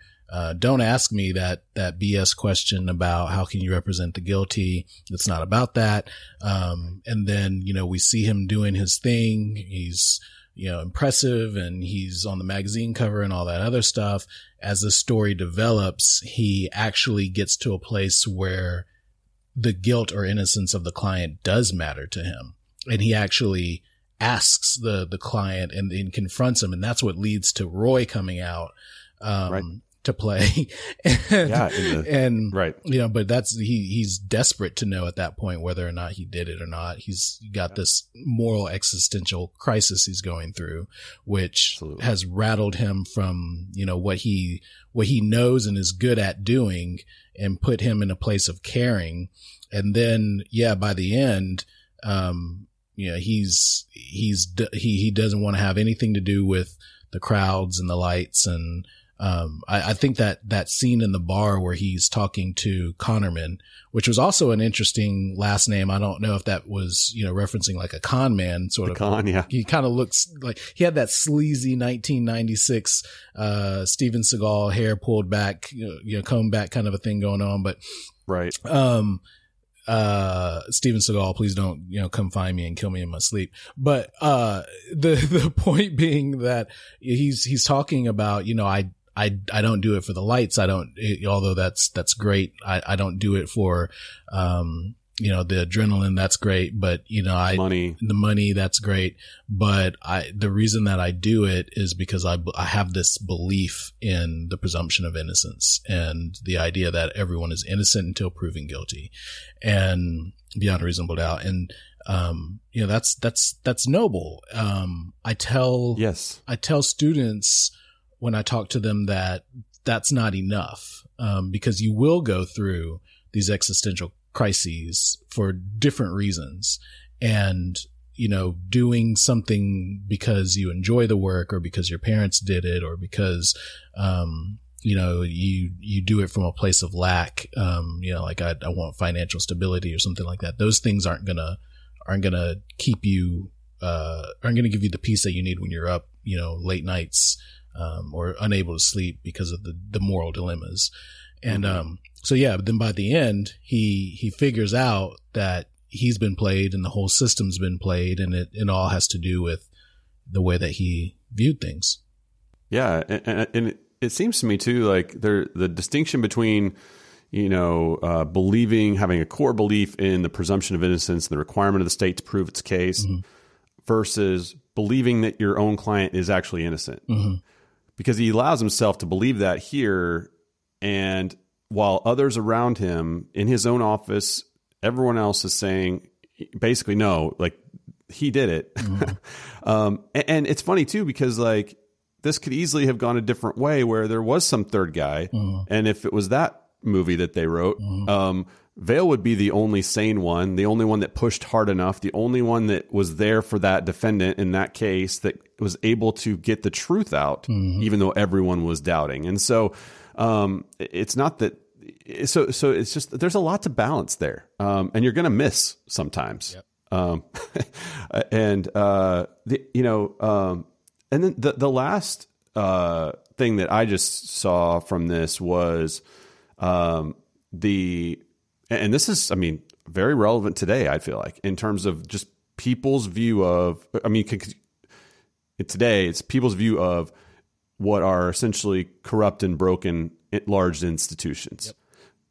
Don't ask me that BS question about how can you represent the guilty? It's not about that. And then, we see him doing his thing. He's, impressive, and he's on the magazine cover and all that other stuff. As the story develops, he actually gets to a place where the guilt or innocence of the client does matter to him. And he actually asks the client and confronts him. And that's what leads to Roy coming out, right. to play. But that's, he's desperate to know at that point whether or not he did it or not. He's got this moral existential crisis he's going through, which Absolutely. Has rattled him from, what he knows and is good at doing, and put him in a place of caring. And then, by the end, he doesn't want to have anything to do with the crowds and the lights. And, I think that scene in the bar where he's talking to Connerman, which was also an interesting last name. I don't know if that was, referencing like a con man sort of. Con, yeah. He kind of looks like he had that sleazy 1996, Steven Seagal hair pulled back, combed back kind of a thing going on. But, right. Steven Seagal, please don't, come find me and kill me in my sleep. But, the point being that he's talking about, I don't do it for the lights. Although that's great. I don't do it for, the adrenaline. That's great. But, the money, that's great. But the reason that I do it is because I have this belief in the presumption of innocence and the idea that everyone is innocent until proven guilty and beyond a reasonable doubt. And, that's noble. I tell students, when I talk to them, that that's not enough, because you will go through these existential crises for different reasons. And, doing something because you enjoy the work or because your parents did it or because, you do it from a place of lack, like I want financial stability or something like that. Those things aren't gonna keep you, aren't gonna give you the peace that you need when you're up, late nights, or unable to sleep because of the moral dilemmas. And, but then by the end, he figures out that he's been played and the whole system's been played, and it all has to do with the way that he viewed things. Yeah. And it seems to me too, like the distinction between, believing, having a core belief in the presumption of innocence and the requirement of the state to prove its case versus believing that your own client is actually innocent. Because he allows himself to believe that here, and while others around him in his own office, everyone else is saying basically, no, like he did it. And it's funny too, because like this could easily have gone a different way where there was some third guy. And if it was that movie that they wrote, Vale would be the only sane one, the only one that pushed hard enough, the only one that was there for that defendant in that case that was able to get the truth out, even though everyone was doubting. And so it's not that. So it's just there's a lot to balance there, and you're going to miss sometimes. Yep. And then the last thing that I just saw from this was and this is, I mean, very relevant today, I feel like, in terms of just people's view of, I mean, today it's people's view of what are essentially corrupt and broken large institutions. Yep.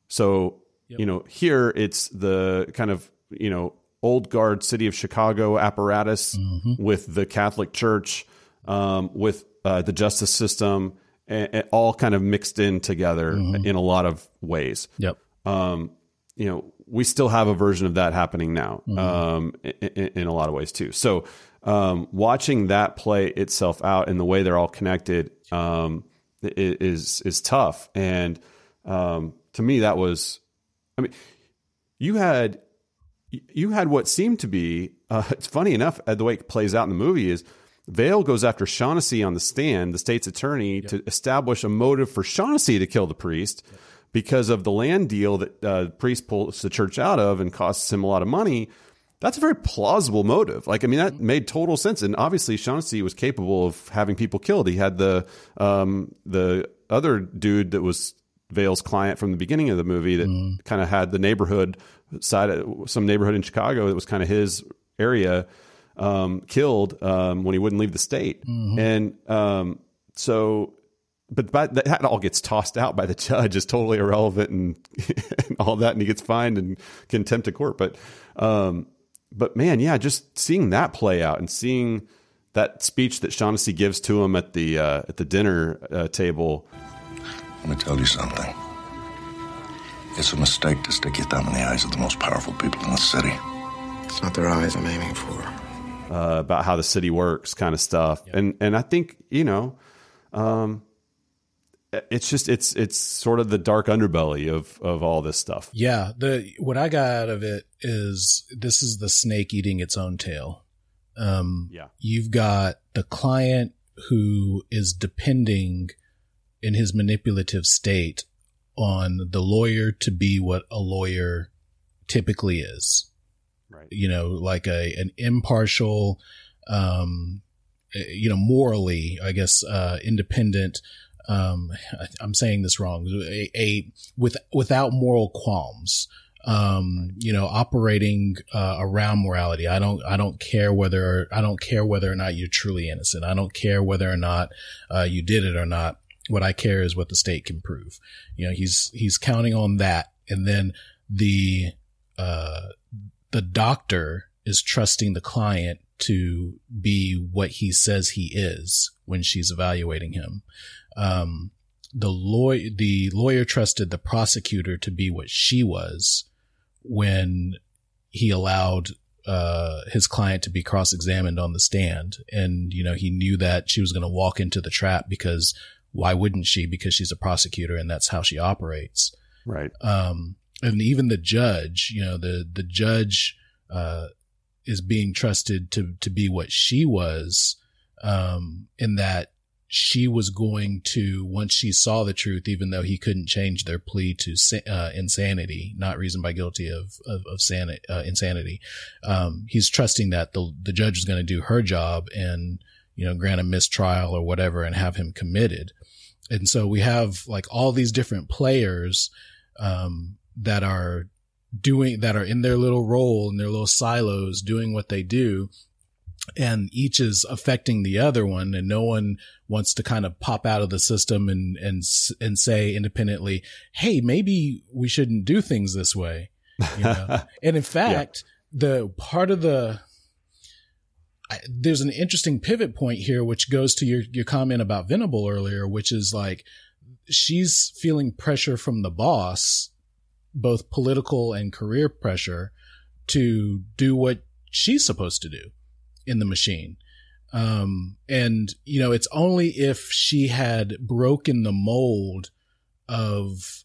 So, you know, here it's the kind of, you know, old guard city of Chicago apparatus with the Catholic Church, with the justice system, and all kind of mixed in together in a lot of ways. Yep. You know, we still have a version of that happening now, in a lot of ways too. So, watching that play itself out and the way they're all connected, is tough. And, to me, that was, I mean, you had what seemed to be, it's funny enough, the way it plays out in the movie is Vale goes after Shaughnessy on the stand, the state's attorney, to establish a motive for Shaughnessy to kill the priest because of the land deal that the priest pulls the church out of and costs him a lot of money. That's a very plausible motive. Like, I mean, that made total sense. And obviously Shaughnessy was capable of having people killed. He had the other dude that was Vale's client from the beginning of the movie that kind of had the neighborhood side of some neighborhood in Chicago that was kind of his area, killed when he wouldn't leave the state. And so, but that all gets tossed out by the judge as totally irrelevant and all that, and he gets fined and contempt of court. But man, yeah, just seeing that play out and seeing that speech that Shaughnessy gives to him at the dinner table. Let me tell you something. It's a mistake to stick your thumb in the eyes of the most powerful people in the city. It's not their eyes I'm aiming for. About how the city works, kind of stuff. Yep. And I think, you know, it's just it's sort of the dark underbelly of all this stuff. Yeah, what I got out of it is this is the snake eating its own tail. You've got the client who is depending in his manipulative state on the lawyer to be what a lawyer typically is. Right. You know, like an impartial, you know, morally, I guess, independent, I'm saying this wrong, without moral qualms, you know, operating, around morality. I don't care whether or not you're truly innocent. I don't care whether or not, you did it or not. What I care is what the state can prove. You know, he's counting on that. And then the doctor is trusting the client to be what he says he is when she's evaluating him. The lawyer trusted the prosecutor to be what she was when he allowed, his client to be cross-examined on the stand. And, you know, he knew that she was going to walk into the trap because why wouldn't she? Because she's a prosecutor and that's how she operates. Right. And even the judge, you know, the judge, is being trusted to be what she was, in that she was going to, once she saw the truth, even though he couldn't change their plea to insanity, not reasoned by guilty of insanity. He's trusting that the judge is going to do her job and, you know, grant a mistrial or whatever and have him committed. And so we have like all these different players, that are in their little role, in their little silos, doing what they do. And each is affecting the other one, and no one wants to kind of pop out of the system and say independently, hey, maybe we shouldn't do things this way. You know? And in fact, the part of there's an interesting pivot point here, which goes to your comment about Venable earlier, which is like, she's feeling pressure from the boss, both political and career pressure, to do what she's supposed to do in the machine. And, you know, it's only if she had broken the mold of,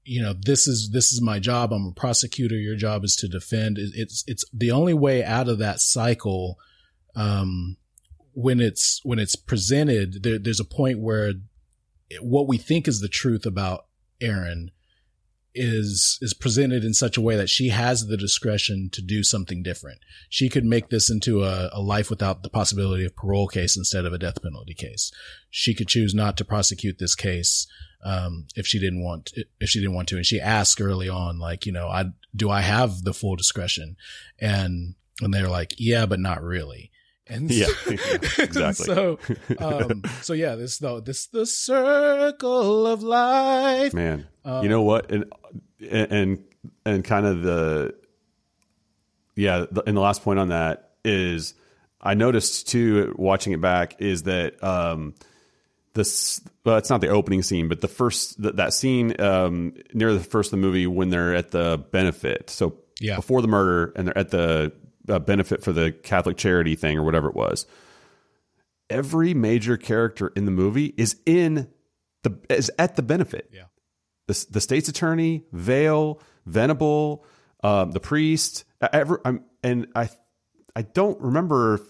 you know, this is my job. I'm a prosecutor. Your job is to defend. It's the only way out of that cycle. When it's presented, there's a point where what we think is the truth about Aaron is presented in such a way that she has the discretion to do something different. She could make this into a life without the possibility of parole case instead of a death penalty case. She could choose not to prosecute this case if she didn't want to. And she asked early on, like, do I have the full discretion? And they're like, yeah, but not really. And exactly. So this the circle of life, man. You know what? And kind of and the last point on that is, I noticed too, watching it back, is that it's not the opening scene, but the first that scene near the first of the movie when they're at the benefit. So before the murder, and they're at the benefit for the Catholic charity thing or whatever it was. Every major character in the movie is at the benefit. Yeah. The state's attorney, Vale, Venable, the priest, and I don't remember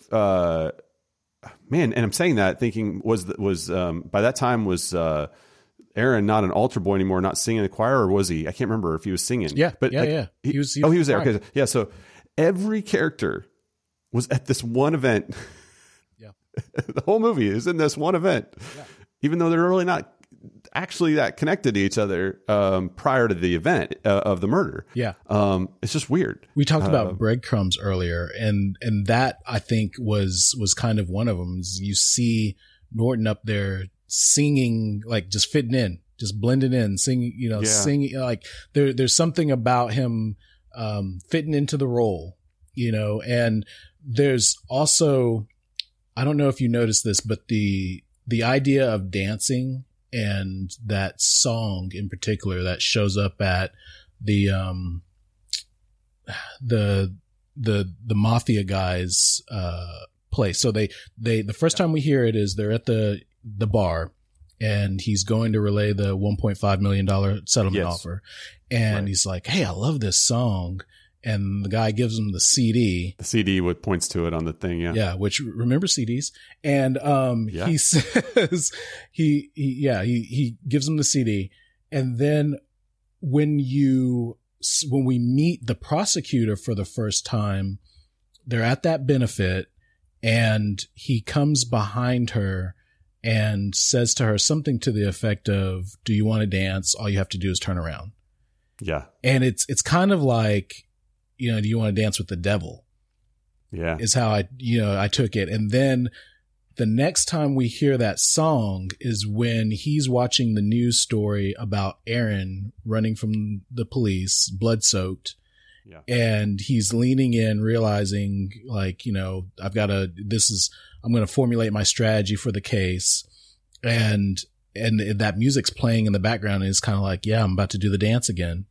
and I'm saying that thinking was by that time was Aaron not an altar boy anymore, not singing in the choir, or was he? I can't remember if he was singing. Yeah, but he was there. Okay, yeah. So every character was at this one event. Yeah, the whole movie is in this one event, even though they're really not actually that connected to each other prior to the event of the murder. Yeah, it's just weird. We talked about breadcrumbs earlier, and that I think was kind of one of them. You see Norton up there singing, like just fitting in, just blending in, singing. Singing like there's something about him fitting into the role, and there's also, I don't know if you noticed this, but the idea of dancing and that song in particular that shows up at the mafia guys place. So the first time we hear it is they're at the bar, and he's going to relay the $1.5 million settlement offer. And he's like, hey, I love this song. And the guy gives him the CD. The CD points to it on the thing. Yeah. Yeah. Which, remember CDs. And, he says, he gives him the CD. And then when we meet the prosecutor for the first time, they're at that benefit, and he comes behind her and says to her something to the effect of, do you want to dance? All you have to do is turn around. Yeah. And it's kind of like, do you want to dance with the devil? Yeah. Is how I took it. And then the next time we hear that song is when he's watching the news story about Aaron running from the police, blood soaked. Yeah. And he's leaning in, realizing, like, I'm going to formulate my strategy for the case. And that music's playing in the background, and it's kind of like, yeah, I'm about to do the dance again.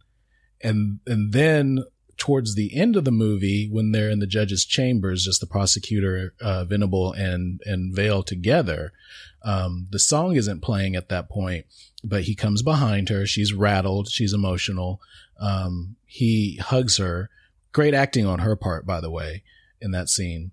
And then towards the end of the movie, when they're in the judge's chambers, just the prosecutor, Venable and Vale together, the song isn't playing at that point, but he comes behind her. She's rattled. She's emotional. He hugs her. Great acting on her part, by the way, in that scene.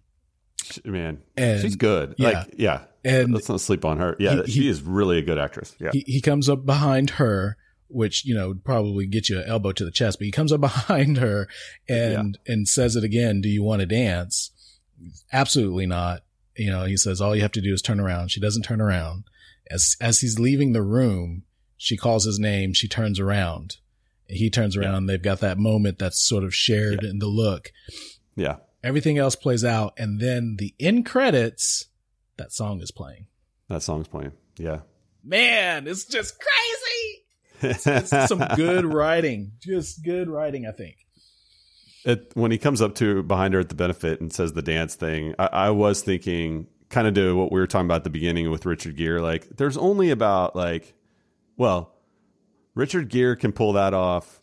Man, and she's good. Yeah. And let's not sleep on her. Yeah. She is really a good actress. Yeah. He comes up behind her, which, would probably get you an elbow to the chest, but he comes up behind her and says it again. Do you want to dance? Absolutely not. He says, all you have to do is turn around. She doesn't turn around. As he's leaving the room, she calls his name. She turns around. He turns around. They've got that moment that's sort of shared in the look. Yeah. Everything else plays out. And then the end credits, that song is playing. Yeah. Man, it's just crazy. It's some good writing. Just good writing, I think. When he comes up to behind her at the benefit and says the dance thing, I was thinking kind of to what we were talking about at the beginning with Richard Gere. Like, there's only about Richard Gere can pull that off.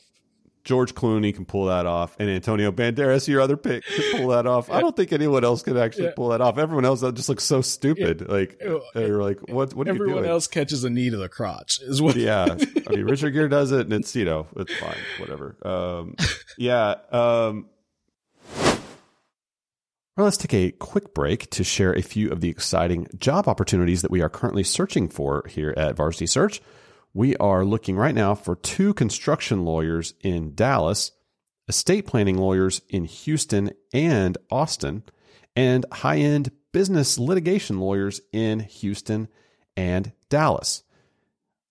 George Clooney can pull that off, and Antonio Banderas, your other pick, can pull that off. I don't think anyone else can actually pull that off. Everyone else just looks so stupid. Yeah. Like, they're like, what are you doing? Everyone else catches a knee to the crotch. Is what? Yeah. I mean, Richard Gere does it, and it's, it's fine. Whatever. Well, let's take a quick break to share a few of the exciting job opportunities that we are currently searching for here at Varsity Search. We are looking right now for 2 construction lawyers in Dallas, estate planning lawyers in Houston and Austin, and high-end business litigation lawyers in Houston and Dallas.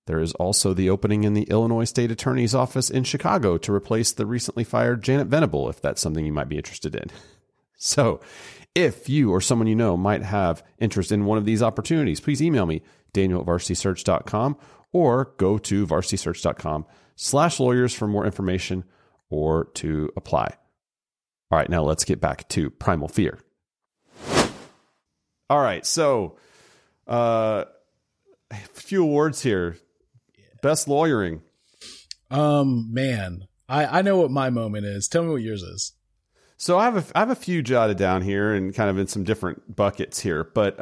There is also the opening in the Illinois State Attorney's Office in Chicago to replace the recently fired Janet Venable, if that's something you might be interested in. So if you or someone you know might have interest in one of these opportunities, please email me, daniel@varsitysearch.com, or go to varsitysearch.com/lawyers for more information or to apply. All right, now let's get back to Primal Fear. All right, so a few awards here. Best lawyering. Man, I know what my moment is. Tell me what yours is. So I have a few jotted down here and kind of in some different buckets here, but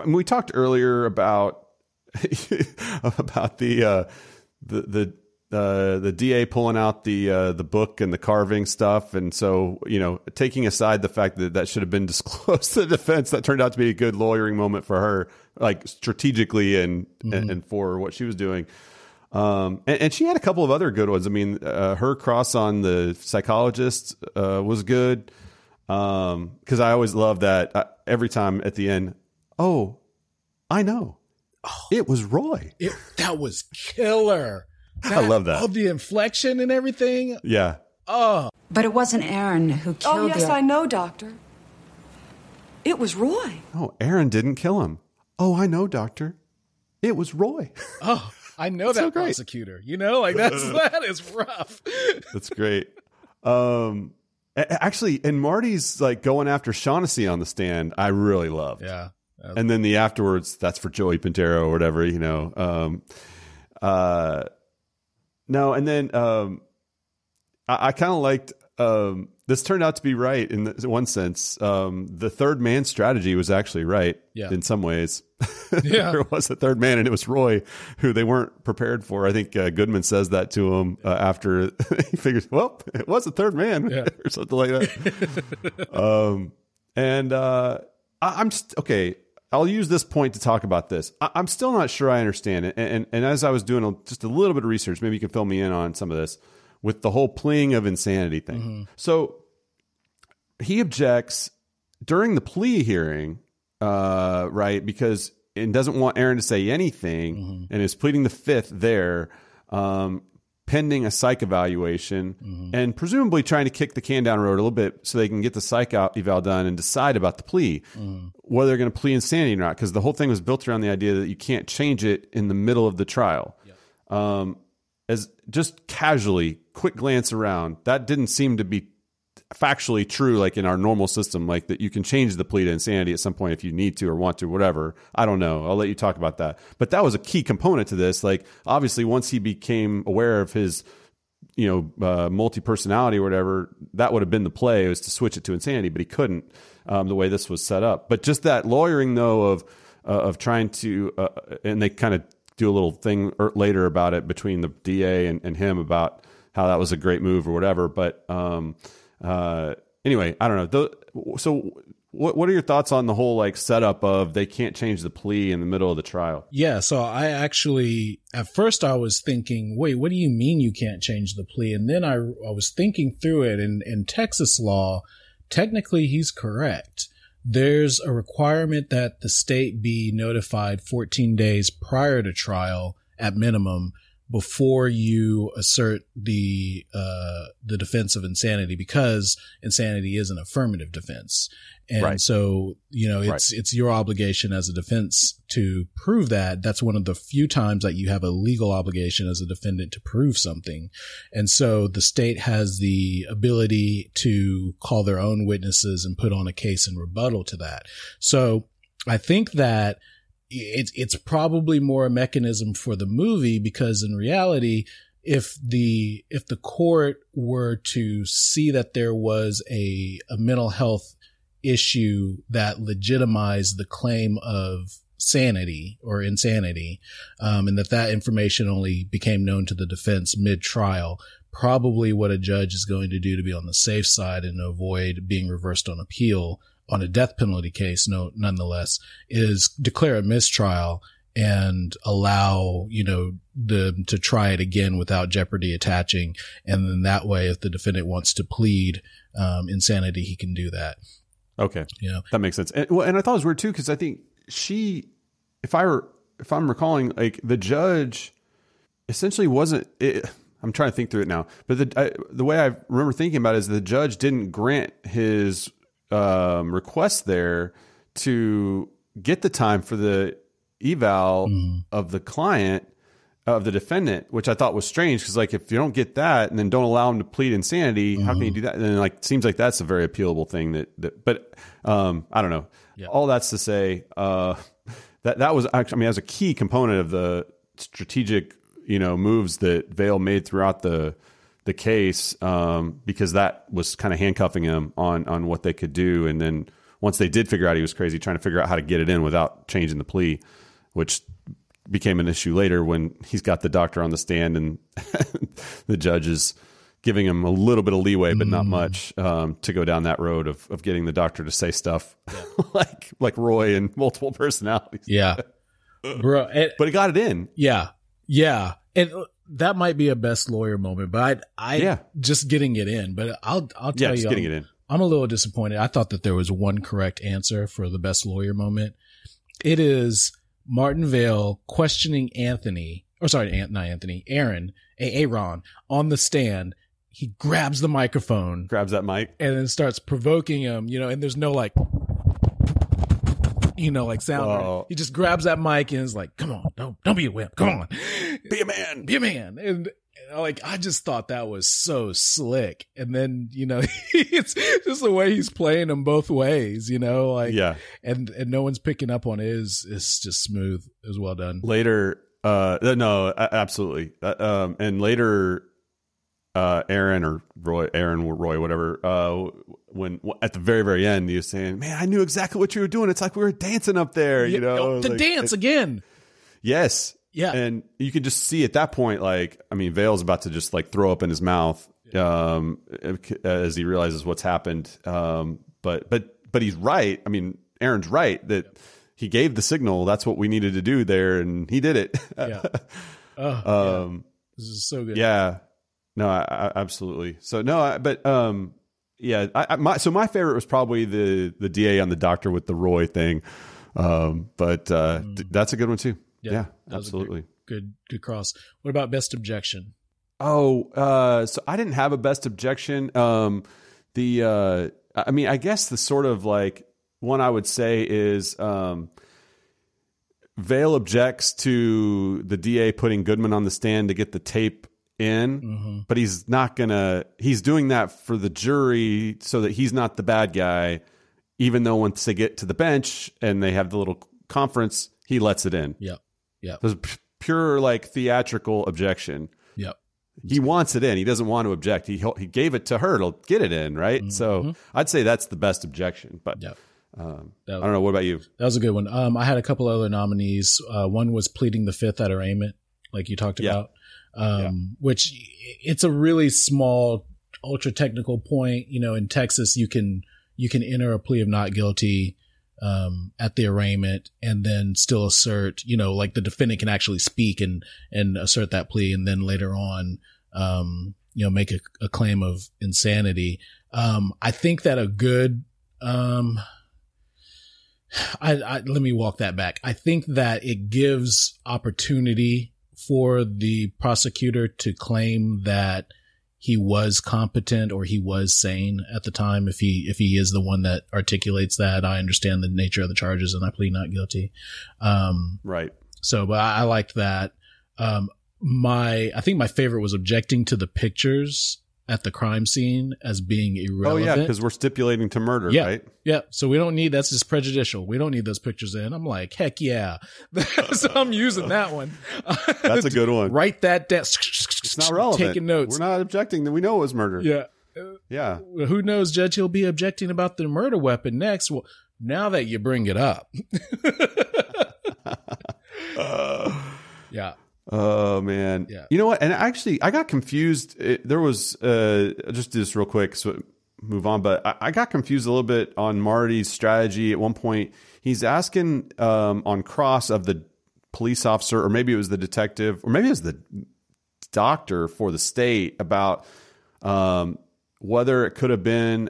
we talked earlier about about the DA pulling out the book and the carving stuff, and so taking aside the fact that should have been disclosed to the defense, that turned out to be a good lawyering moment for her, like strategically and for what she was doing. And she had a couple of other good ones. I mean, her cross on the psychologist was good, because I always love that every time at the end. Oh, I know. It was Roy. That was killer. I love that. Oh, the inflection and everything. Yeah. Oh. But it wasn't Aaron who killed Oh, yes, I know, Doctor. It was Roy. Oh, Aaron didn't kill him. Oh, I know, Doctor. It was Roy. Oh, I know that prosecutor. That is rough. That's great. Actually, and Marty's like going after Shaughnessy on the stand, I really loved. Yeah. And then the afterwards, that's for Joey Pintero or whatever, No, and then I kind of liked this turned out to be right in one sense. The third man strategy was actually right in some ways. Yeah. There was a third man, and it was Roy, who they weren't prepared for. I think Goodman says that to him after he figures, well, it was a third man or something like that. I'm okay. I'll use this point to talk about this. I'm still not sure I understand it. And as I was doing just a little bit of research, maybe you can fill me in on some of this with the whole pleading of insanity thing. Mm-hmm. So he objects during the plea hearing, right? Because it doesn't want Aaron to say anything and is pleading the fifth there, pending a psych evaluation and presumably trying to kick the can down the road a little bit so they can get the psych eval done and decide about the plea, whether they're going to plead insanity or not. Because the whole thing was built around the idea that you can't change it in the middle of the trial. Yeah. As just casually, quick glance around, that didn't seem to be factually true, like in our normal system, like that you can change the plea to insanity at some point if you need to or want to, whatever. I don't know. I'll let you talk about that. But that was a key component to this. Like, obviously, once he became aware of his, multi-personality or whatever, that would have been the play, was to switch it to insanity, but he couldn't, the way this was set up. But just that lawyering, though, of trying to, and they kind of do a little thing later about it between the DA and him about how that was a great move or whatever. But, anyway, I don't know. So what are your thoughts on the whole like setup of they can't change the plea in the middle of the trial? Yeah. So I actually, at first I was thinking, wait, what do you mean you can't change the plea? And then I was thinking through it, and in Texas law, technically he's correct. There's a requirement that the state be notified 14 days prior to trial at minimum before you assert the defense of insanity, because insanity is an affirmative defense. And so, it's your obligation as a defense to prove that. That's one of the few times that you have a legal obligation as a defendant to prove something. And so the state has the ability to call their own witnesses and put on a case in rebuttal to that. So I think that it's probably more a mechanism for the movie, because in reality, if the court were to see that there was a mental health issue that legitimized the claim of sanity or insanity, and that information only became known to the defense mid-trial, probably what a judge is going to do to be on the safe side and avoid being reversed on appeal on a death penalty case, nonetheless, is declare a mistrial and allow, to try it again without jeopardy attaching. And then that way, if the defendant wants to plead insanity, he can do that. Okay. That makes sense. And I thought it was weird too, because I think if I'm recalling, like, the judge essentially wasn't, I'm trying to think through it now, but the way I remember thinking about it is the judge didn't grant his request there to get the time for the eval of the client, of the defendant, which I thought was strange, because, like, if you don't get that and then don't allow him to plead insanity, how can you do that? And then, like, seems like that's a very appealable thing but I don't know. Yeah. All that's to say, that was actually, that was a key component of the strategic, moves that Vale made throughout the case, because that was kind of handcuffing him on what they could do. And then once they did figure out he was crazy, trying to figure out how to get it in without changing the plea, which became an issue later when he's got the doctor on the stand and the judge is giving him a little bit of leeway, but not much, to go down that road of getting the doctor to say stuff like Roy and multiple personalities. Yeah. Bro, but he got it in. Yeah. Yeah. And that might be a best lawyer moment, but I just getting it in, but I'll tell you, getting it in. I'm a little disappointed. I thought that there was one correct answer for the best lawyer moment. It is Martin Vale questioning Aaron on the stand. He grabs the microphone, grabs that mic, and then starts provoking him, and there's no sound. Whoa. He just grabs that mic and is like, come on, don't be a wimp. Come on. Be a man. Be a man. And I just thought that was so slick. And then, it's just the way he's playing them both ways, and no one's picking up on it is just smooth. It was well done. Later, no, absolutely. And later, Aaron or Roy, whatever, when at the very, very end, he was saying, man, I knew exactly what you were doing. It's like we were dancing up there, dance again. Yes. Yeah. And you could just see at that point, Vale's about to just throw up in his mouth, as he realizes what's happened. But he's right. Aaron's right that he gave the signal. That's what we needed to do there. And he did it. Yeah. This is so good. Yeah. No, I absolutely. So no, so my favorite was probably the DA on the doctor with the Roy thing. But that's a good one too. Yeah, absolutely. Good cross. What about best objection? So I didn't have a best objection. I guess the sort of one I would say is, Vale objects to the DA putting Goodman on the stand to get the tape in, but he's doing that for the jury so that he's not the bad guy, even though once they get to the bench and they have the little conference, he lets it in. Yep. There's pure theatrical objection. Yep. He wants it in. He doesn't want to object. He gave it to her to get it in, right? Mm-hmm. So I'd say that's the best objection. But I don't know. What about you? That was a good one. I had a couple other nominees. One was pleading the fifth at arraignment, like you talked about, which it's a really small, ultra technical point. In Texas, you can enter a plea of not guilty at the arraignment and then still assert, the defendant can actually speak and assert that plea. And then later on, make a claim of insanity. I think that a good, let me walk that back. I think that it gives opportunity for the prosecutor to claim that he was competent or he was sane at the time. If he is the one that articulates that, I understand the nature of the charges and I plead not guilty. Right. So, but I liked that. I think my favorite was objecting to the pictures at the crime scene as being irrelevant. Oh yeah, because we're stipulating to murder, right? Yeah. So we don't need, that's just prejudicial. We don't need those pictures in. I'm like, heck yeah. So I'm using that one. That's a good one. Write that down. It's not relevant. Taking notes. We're not objecting that we know it was murder. Yeah. Yeah. Who knows, Judge? He'll be objecting about the murder weapon next. Well, now that you bring it up. Yeah. Oh man. Yeah. You know what? And actually I got confused. There was, just do this real quick. So move on. But I got confused a little bit on Marty's strategy. At one point, he's asking, on cross of the police officer, or maybe it was the detective, or maybe it was the doctor for the state about whether it could have been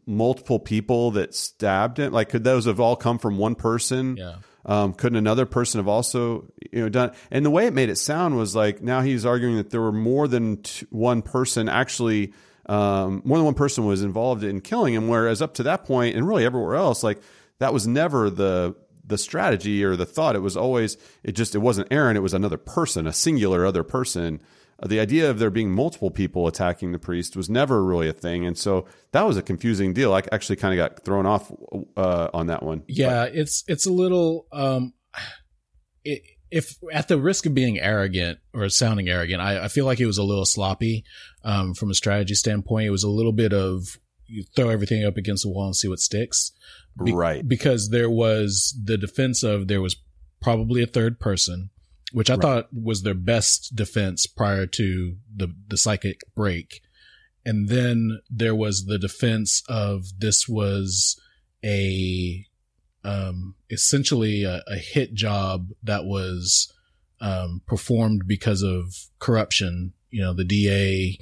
multiple people that stabbed him. Like, could those have all come from one person? Yeah. Couldn't another person have also, done? And the way it made it sound was like, now he's arguing that there were more than one person actually, more than one person was involved in killing him. Whereas up to that point, and really everywhere else, like that was never the strategy or the thought. It was always, it wasn't Aaron. It was another person, a singular other person. The idea of there being multiple people attacking the priest was never really a thing. And so that was a confusing deal. I actually kind of got thrown off on that one. Yeah, but it's a little, if at the risk of being arrogant or sounding arrogant, I feel like it was a little sloppy from a strategy standpoint. It was a little bit of you throw everything up against the wall and see what sticks. Right. Because there was the defense of there was probably a third person, which I thought was their best defense prior to the psychic break. And then there was the defense of this was essentially a hit job that was performed because of corruption. The DA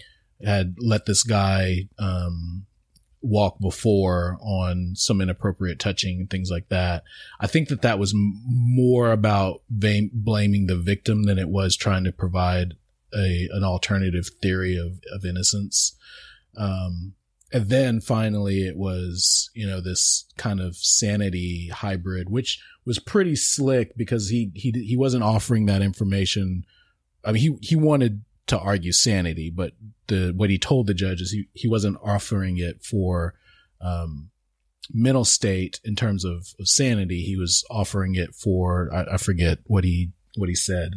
had let this guy walk before on some inappropriate touching and things like that. I think that was more about blaming the victim than it was trying to provide an alternative theory of innocence. And then finally it was, this kind of sanity hybrid, which was pretty slick because he wasn't offering that information. I mean, he wanted to argue sanity, but what he told the judge is he wasn't offering it for mental state in terms of sanity. He was offering it for I forget what he said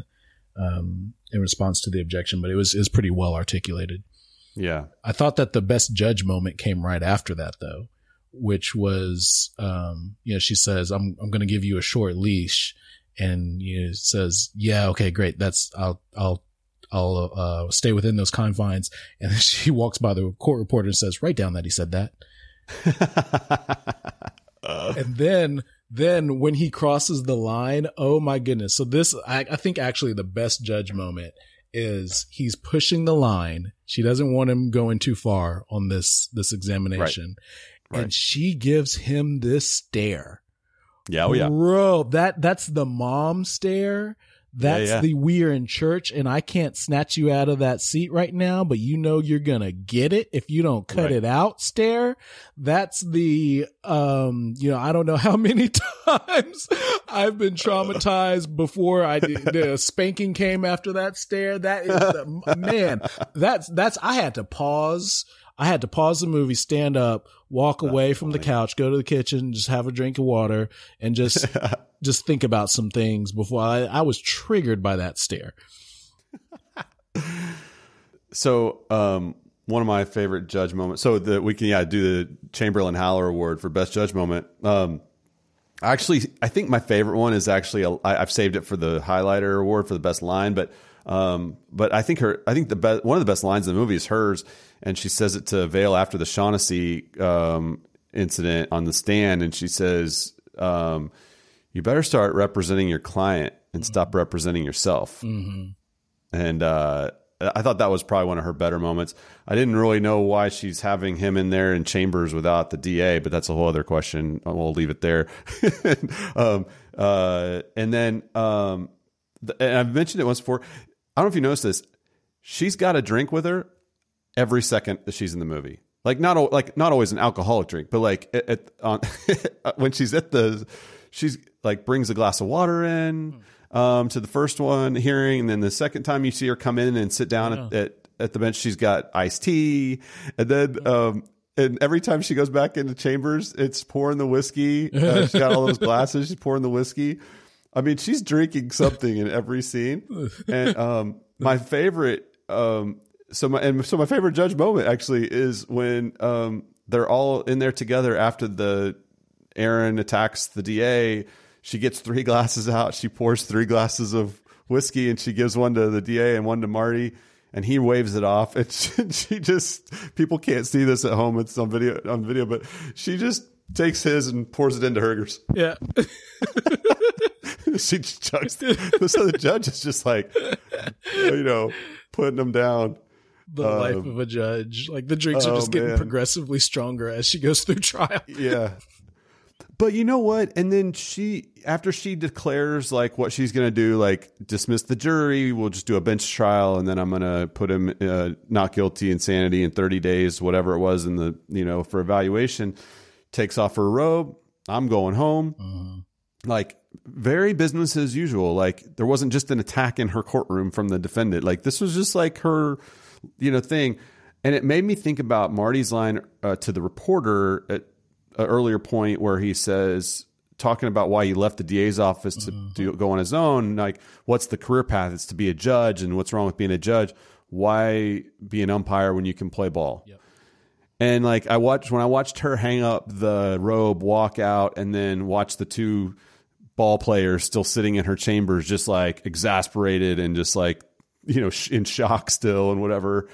in response to the objection, but it was pretty well articulated. Yeah, I thought that the best judge moment came right after that, though, which was she says, "I'm going to give you a short leash," and says, "Yeah, okay, great. I'll stay within those confines." And then she walks by the court reporter and says, "Write down that he said that." And then when he crosses the line, oh my goodness. So this, I think actually the best judge moment is he's pushing the line. She doesn't want him going too far on this examination. Right. And she gives him this stare. Yeah. Oh yeah. Bro, that's the mom stare. That's the we are in church and I can't snatch you out of that seat right now, but you're going to get it if you don't cut it out stare. That's the, I don't know how many times I've been traumatized before the spanking came after that stare. That is man, I had to pause. I had to pause the movie, stand up, walk away from the couch, go to the kitchen, just have a drink of water and just think about some things before I was triggered by that stare. So, one of my favorite judge moments. So we can do the Chamberlain Haller Award for best judge moment. Actually, I think my favorite one is actually I've saved it for the highlighter award for the best line, but I think one of the best lines in the movie is hers, and she says it to Vale after the Shaughnessy incident on the stand, and she says, "You better start representing your client and stop representing yourself." Mm-hmm. And I thought that was probably one of her better moments. I didn't really know why she's having him in there in chambers without the DA, but that's a whole other question. We'll leave it there. And then and I've mentioned it once before. I don't know if you noticed this. She's got a drink with her every second that she's in the movie. Not always an alcoholic drink, but when she's she's brings a glass of water in to the first one hearing, and then the second time you see her come in and sit down at the bench, she's got iced tea, and then and every time she goes back into chambers, it's pouring the whiskey. She's got all those glasses. She's pouring the whiskey. I mean, she's drinking something in every scene. And my favorite, my favorite judge moment actually is when they're all in there together after Aaron attacks the DA. She gets 3 glasses out. She pours 3 glasses of whiskey, and she gives one to the DA and one to Marty, and he waves it off. And she just, people can't see this at home. It's on video, but she just takes his and pours it into hers. Yeah. she chugs. So the judge is just like, putting them down. The life of a judge. Like the drinks are just getting progressively stronger as she goes through trial. Yeah. But you know what? And then after she declares like what she's going to do, like dismiss the jury, we'll just do a bench trial. And then I'm going to put him not guilty, insanity in 30 days, whatever it was in the, for evaluation, takes off her robe. I'm going home. Mm-hmm. Like very business as usual. Like there wasn't just an attack in her courtroom from the defendant. Like this was just like her, thing. And it made me think about Marty's line to the reporter at an earlier point where he says, talking about why he left the DA's office to go on his own, like what's the career path? It's to be a judge, and what's wrong with being a judge? Why be an umpire when you can play ball? Yep. And like when I watched her hang up the robe, walk out, and then watch the two ball players still sitting in her chambers, just like exasperated and just like, in shock still and whatever.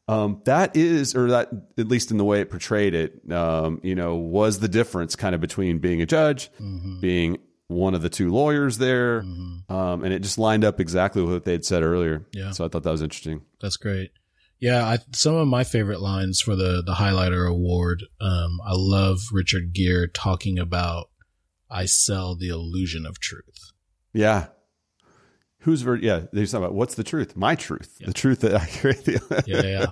That at least in the way it portrayed it, was the difference kind of between being a judge, being one of the two lawyers there. And it just lined up exactly with what they had said earlier. Yeah. So I thought that was interesting. That's great. Yeah. Some of my favorite lines for the Highlighter Award. I love Richard Gere talking about, I sell the illusion of truth. Yeah. They're talking about what's the truth? My truth, the truth that I create. Yeah.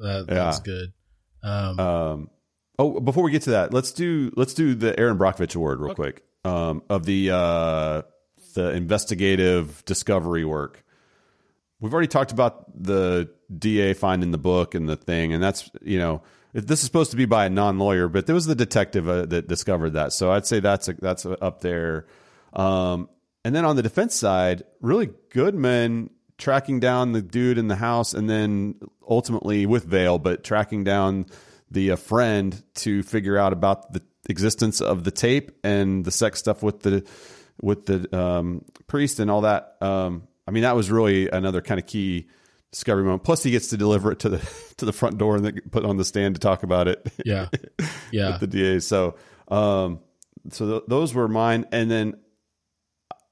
That's good. Before we get to that, let's do the Aaron Brockovich Award real quick of the investigative discovery work. We've already talked about the DA finding the book and the thing, and that's this is supposed to be by a non-lawyer, but there was the detective that discovered that. So I'd say that's up there. And then on the defense side, really Goodman tracking down the dude in the house, and then ultimately with Vale, but tracking down the friend to figure out about the existence of the tape and the sex stuff with the priest and all that. That was really another kind of key discovery moment. Plus, he gets to deliver it to the front door and then put on the stand to talk about it. Yeah, with the DA. So, those were mine, and then.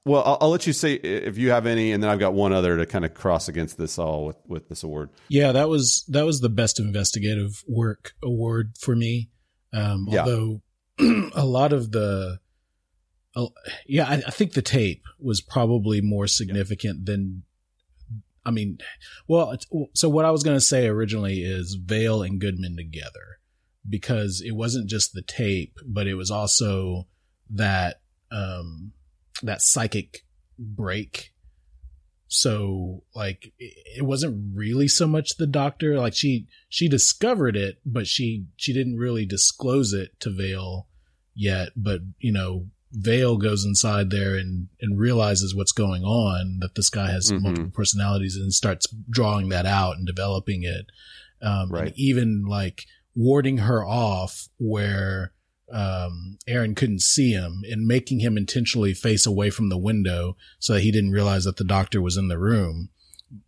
Well, I'll let you say if you have any, and then I've got one other to kind of cross against this all with this award. Yeah, that was the best investigative work award for me. Although a lot of I think the tape was probably more significant than. So what I was going to say originally is Vale and Goodman together, because it wasn't just the tape, but it was also that psychic break. So like it wasn't really so much the doctor, like she discovered it, but she didn't really disclose it to Vale yet. But Vale goes inside there and realizes what's going on, that this guy has multiple personalities, and starts drawing that out and developing it. And even like warding her off where Aaron couldn't see him, and making him intentionally face away from the window so that he didn't realize that the doctor was in the room.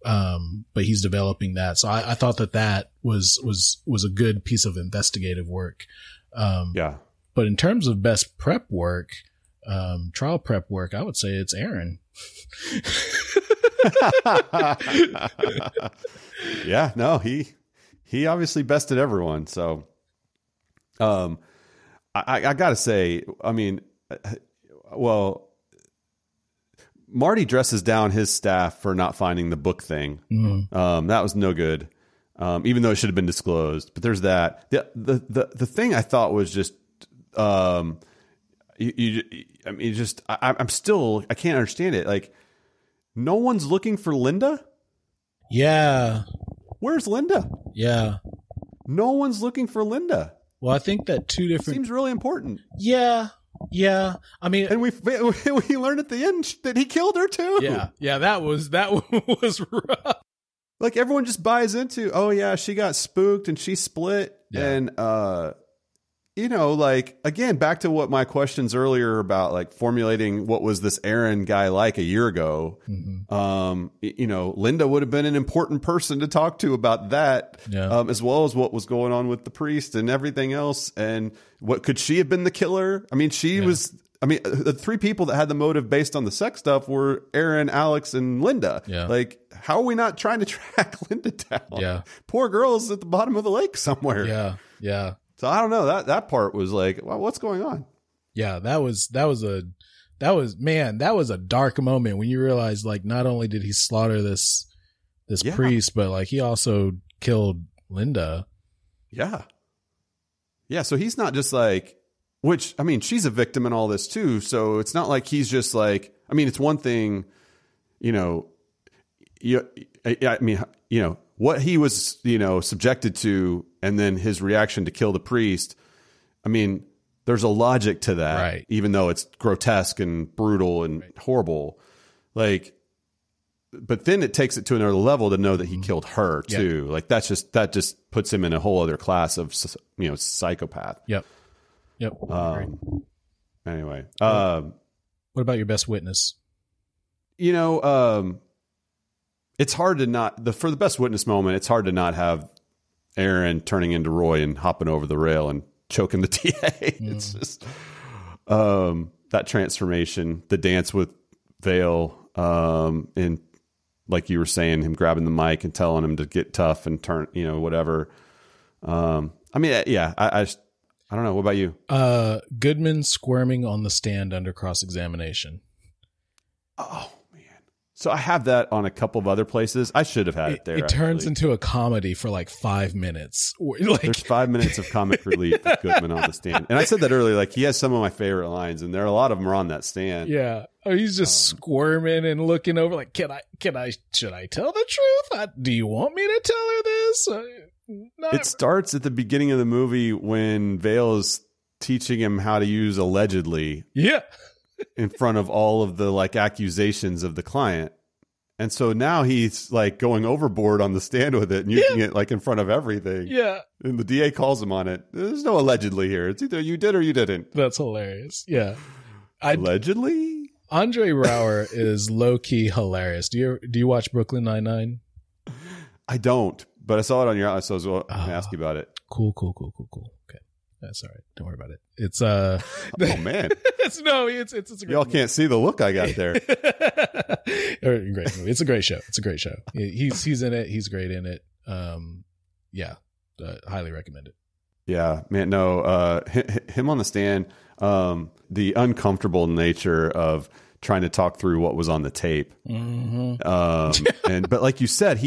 But he's developing that. So I thought that was a good piece of investigative work. But in terms of best prep work, trial prep work, I would say it's Aaron. Yeah, no, he obviously bested everyone. So, I gotta say, Marty dresses down his staff for not finding the book thing. That was no good, even though it should have been disclosed. But there's that. The thing I thought was just, I can't understand it. Like, no one's looking for Linda. Yeah. Where's Linda? Yeah. No one's looking for Linda. Well, I think that two different seems really important. Yeah. And we learned at the end that he killed her too. Yeah, that was rough. Like everyone just buys into, oh yeah, she got spooked and she split, and like again, back to what my questions earlier about like formulating what was this Aaron guy like a year ago. Linda would have been an important person to talk to about that, as well as what was going on with the priest and everything else. And what could she have been the killer? I mean, she was I mean, the three people that had the motive based on the sex stuff were Aaron, Alex, and Linda. Yeah. Like, how are we not trying to track Linda down? Yeah. Poor girl's at the bottom of the lake somewhere. Yeah. Yeah. So I don't know. That part was like, well, what's going on? Yeah. That was a dark moment when you realize, like, not only did he slaughter this priest, but like he also killed Linda. Yeah. Yeah. So he's not just like, which, I mean, she's a victim in all this too. So it's not like he's just like, I mean, it's one thing, you know, I mean, you know, what he was, you know, subjected to, and then his reaction to kill the priest. I mean, there's a logic to that, right? Even though it's grotesque and brutal and horrible, like, but then it takes it to another level to know that he killed her too. Like that just puts him in a whole other class of, you know, psychopath. Yep. Anyway, what about your best witness? You know, it's hard to not for the best witness moment. It's hard to not have Aaron turning into Roy and hopping over the rail and choking the DA. It's just that transformation, the dance with Vale, and like you were saying, him grabbing the mic and telling him to get tough and turn, you know, whatever. I mean, yeah, I don't know. What about you? Goodman squirming on the stand under cross-examination. Oh man! So I have that on a couple of other places. I should have had it there. It turns into a comedy for like 5 minutes. Like, there's 5 minutes of comic relief with Goodman on the stand, and I said that earlier. Like he has some of my favorite lines, and there are a lot of them are on that stand. Yeah. Oh, he's just squirming and looking over like, should I tell the truth? Do you want me to tell her this? It starts at the beginning of the movie when Vale is teaching him how to use allegedly. Yeah. In front of all of the like accusations of the client. And so now he's like going overboard on the stand with it and using it like in front of everything. Yeah. And the DA calls him on it. There's no allegedly here. It's either you did or you didn't. That's hilarious. Yeah. Allegedly? Andre Rauer is low-key hilarious. Do you watch Brooklyn Nine-Nine? I don't, but I saw it on your eyes, so I was going to ask you about it. Cool. Okay. That's all right. Don't worry about it. It's oh man. it's a great Y'all can't see the look I got there. Great movie. It's a great show. He's in it. He's great in it. Highly recommend it. Yeah, man. No, him on the stand. The uncomfortable nature of trying to talk through what was on the tape. Mm-hmm. But like you said,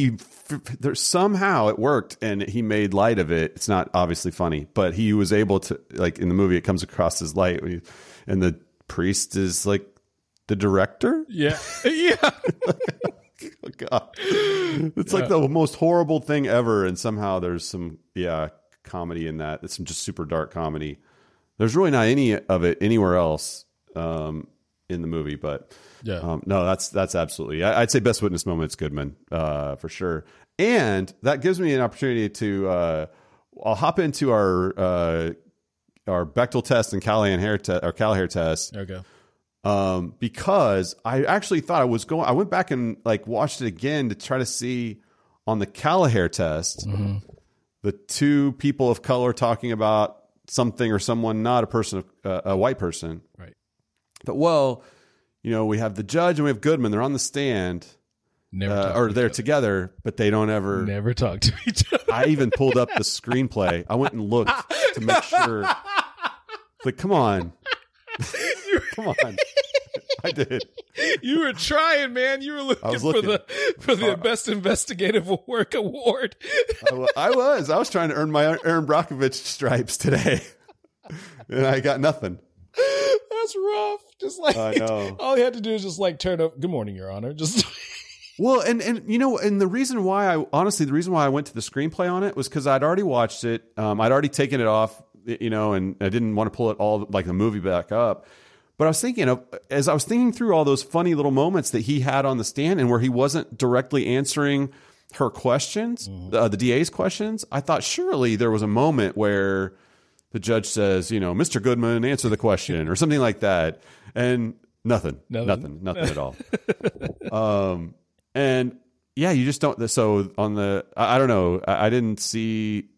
there's somehow it worked and he made light of it. It's not obviously funny, but he was able to, like in the movie, it comes across as light, and the priest is like the director. Yeah. Yeah. Oh God. It's like the most horrible thing ever. And somehow there's some, comedy in that. It's some just super dark comedy. There's really not any of it anywhere else in the movie, but no, that's absolutely. I'd say best witness moment's Goodman for sure, and that gives me an opportunity to. I'll hop into our Bechdel test and Callahan test. Okay. Because I actually thought I went back and like watched it again to try to see on the Callahan test the two people of color talking about something or someone, not a person, a white person. Right. But we have the judge and we have Goodman. They're on the stand, they're together, but they don't never talk to each other. I even pulled up the screenplay. I went and looked to make sure. Like, come on. Come on. I did. You were trying, man. You were looking for the best investigative work award. I was trying to earn my Aaron Brockovich stripes today, and I got nothing. That's rough. Just like I know. All he had to do is just like turn up. Good morning, Your Honor. Just well, and the reason why I went to the screenplay on it was because I'd already watched it. I'd already taken it off, and I didn't want to pull it all like the movie back up. But I was thinking as I was thinking through all those funny little moments that he had on the stand and where he wasn't directly answering her questions, the DA's questions, I thought surely there was a moment where the judge says, Mr. Goodman, answer the question or something like that. And nothing at all. And you just don't. So on I don't know. I didn't see,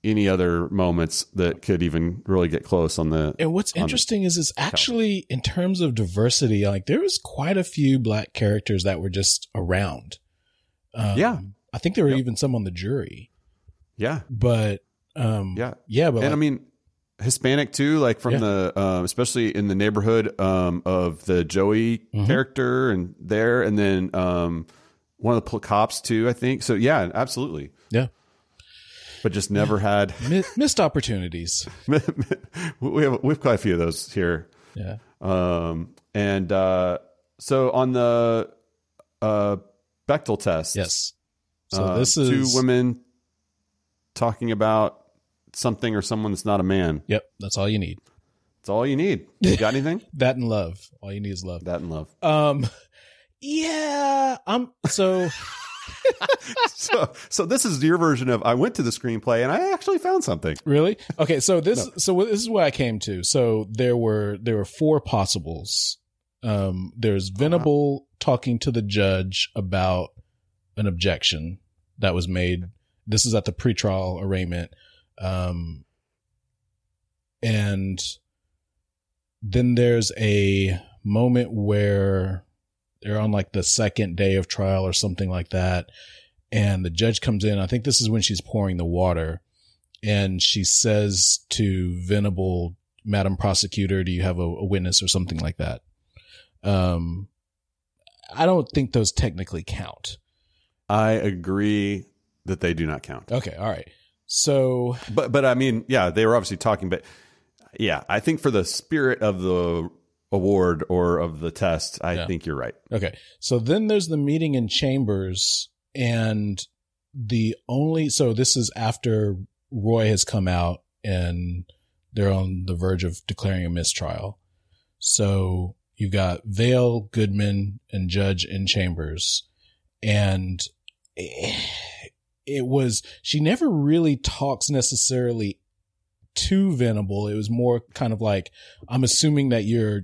any other moments that could even really get close on the. And what's interesting is it's actually, in terms of diversity, like there was quite a few black characters that were just around. Yeah. I think there were even some on the jury. Yeah. But, but and I mean, Hispanic too, like from the, especially in the neighborhood, of the Joey character and there, and then, one of the cops too, I think. So yeah, absolutely. Yeah. But just never had missed opportunities. we have quite a few of those here. Yeah. And so on the Bechdel test. Yes. So this is 2 women talking about something or someone that's not a man. Yep. That's all you need. That's all you need. You got anything? That and love. All you need is love. That and love. Yeah. So this is your version of I went to the screenplay and I actually found something. Really? Okay. So this is what I came to. So there were 4 possibles. There's Venable talking to the judge about an objection that was made. This is at the pretrial arraignment. And then there's a moment where they're on like the second day of trial or something like that. And the judge comes in. I think this is when she's pouring the water, and she says to Venable, "Madam Prosecutor, do you have a witness?" or something like that. I don't think those technically count. I agree that they do not count. Okay. All right. So, but I mean, yeah, they were obviously talking, but yeah, I think for the spirit of the award or of the test, I think you're right. Okay. So then there's the meeting in chambers, and so this is after Roy has come out and they're on the verge of declaring a mistrial. So you've got Vale, Goodman, and Judge in chambers. And she never really talks necessarily to Venable. It was more kind of like, I'm assuming that you're,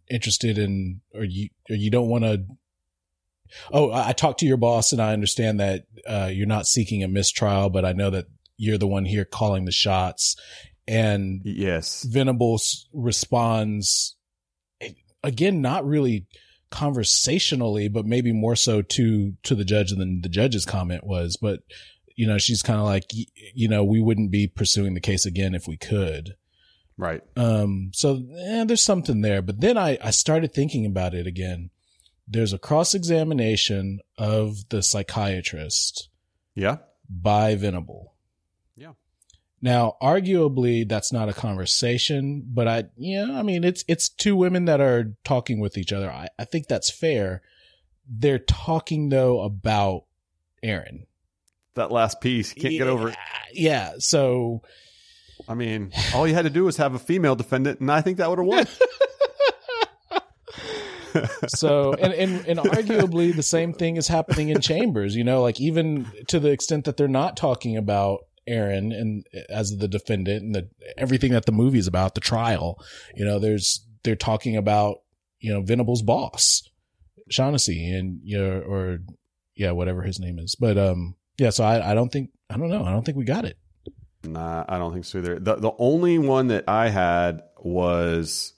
interested in, or you don't want to. Oh, I talked to your boss and I understand that you're not seeking a mistrial, but I know that you're the one here calling the shots. And yes, Venable responds again, not really conversationally, but maybe more so to the judge than the judge's comment was. But, she's kind of like, we wouldn't be pursuing the case again if we could. Right. So there's something there. But then I started thinking about it again. There's a cross-examination of the psychiatrist. Yeah. By Venable. Yeah. Now, arguably, that's not a conversation, but it's 2 women that are talking with each other. I think that's fair. They're talking though about Aaron. That last piece, you can't get over it. Yeah. So, I mean, all you had to do was have a female defendant, and I think that would have won. So, and arguably the same thing is happening in chambers, like even to the extent that they're not talking about Aaron and as the defendant and everything that the movie is about, the trial, they're talking about, Venable's boss, Shaughnessy, and, whatever his name is. But, so I don't know. I don't think we got it. Nah, I don't think so either. The only one that I had was,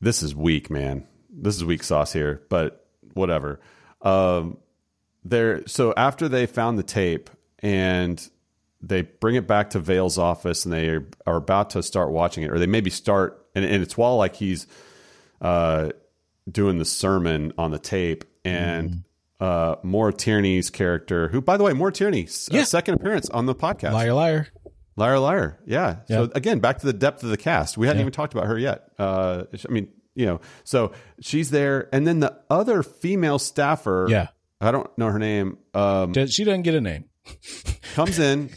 this is weak, man. This is weak sauce here, but whatever. So after they found the tape and they bring it back to Vale's office and they are about to start watching it, or they maybe start, and it's while like he's doing the sermon on the tape, and Maura Tierney's character, who, by the way, Maura Tierney, second appearance on the podcast. Liar. Yeah. So again, back to the depth of the cast. We hadn't even talked about her yet. So she's there. And then the other female staffer, I don't know her name. She doesn't get a name. Comes in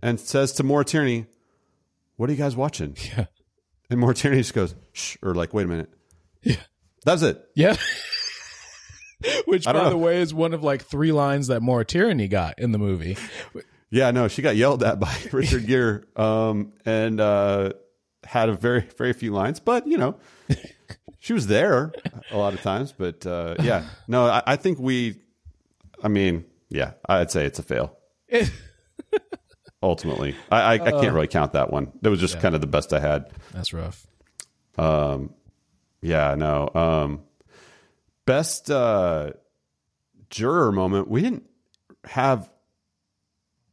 and says to Maura Tierney, "What are you guys watching?" Yeah. And Maura Tierney just goes, "Shh," or like, "Wait a minute." Yeah. That's it. Yeah. Which, by the way, is one of like 3 lines that Maura Tierney got in the movie. Yeah, no, she got yelled at by Richard Gere, and had a very, very few lines, but she was there a lot of times. But I think I'd say it's a fail. ultimately. I can't really count that one. That was just kind of the best I had. That's rough. Yeah, no. Best juror moment. We didn't have.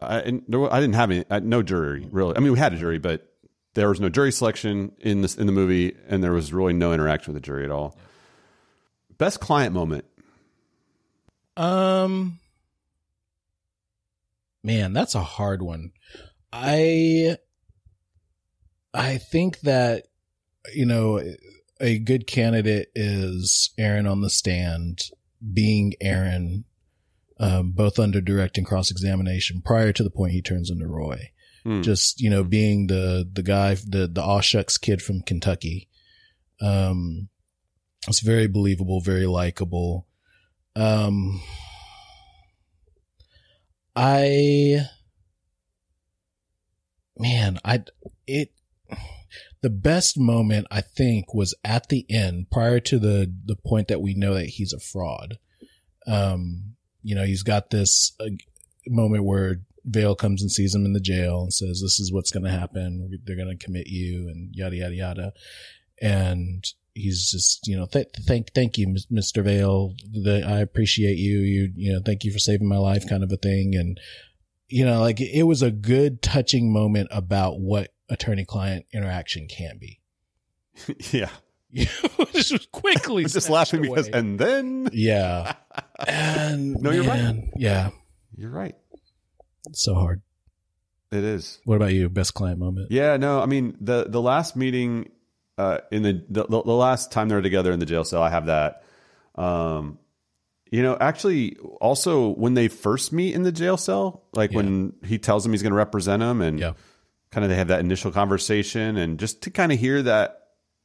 I didn't have any. No jury really. I mean, we had a jury, but there was no jury selection in the movie, and there was really no interaction with the jury at all. Best client moment. Man, that's a hard one. I think that, a good candidate is Aaron on the stand, being Aaron, both under direct and cross-examination prior to the point he turns into Roy. Just, being the guy, the aw shucks kid from Kentucky. It's very believable, very likable. The best moment I think was at the end, prior to the point that we know that he's a fraud. He's got this moment where Vale comes and sees him in the jail and says, "This is what's going to happen. They're going to commit you," and yada, yada, yada. And he's just, thank you, Mr. Vale. I appreciate you. Thank you for saving my life, kind of a thing. And, it was a good touching moment about what attorney-client interaction can be. Yeah. Just quickly. Just laughing away. Because, and then. Yeah. And no, you're right. Yeah. You're right. It's so hard. It is. What about you? Best client moment? Yeah, no, I mean, the last meeting, in the last time they were together in the jail cell, I have that. Actually, also when they first meet in the jail cell, when he tells him he's going to represent him, and kind of they have that initial conversation, and just to kind of hear that,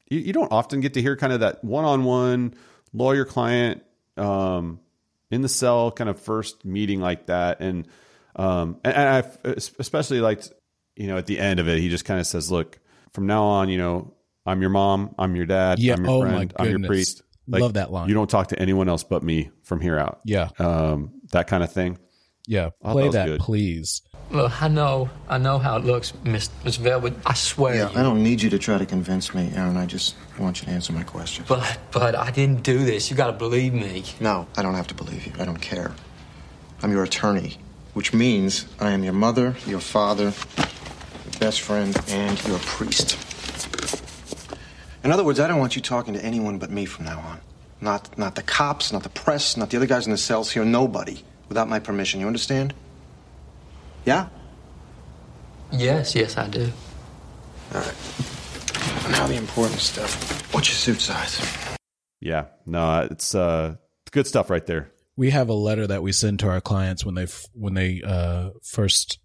you don't often get to hear kind of that one-on-one lawyer client in the cell kind of first meeting like that, and I especially liked, at the end of it, he just kind of says, "Look, from now on, I'm your mom, I'm your dad, I'm your friend, I'm your priest." Love that line. You don't talk to anyone else but me from here out. Yeah. That kind of thing. Yeah. Play that please. Look, I know how it looks, Miss Vale, but I swear. Yeah, I don't need you to try to convince me, Aaron. I just want you to answer my question. But I didn't do this. You got to believe me. No, I don't have to believe you. I don't care. I'm your attorney, which means I am your mother, your father, your best friend, and your priest. In other words, I don't want you talking to anyone but me from now on. Not the cops, not the press, not the other guys in the cells here, nobody, without my permission. You understand? Yeah? Yes, I do. All right. Now the important stuff. What's your suit size? Yeah, no, it's good stuff right there. We have a letter that we send to our clients when they first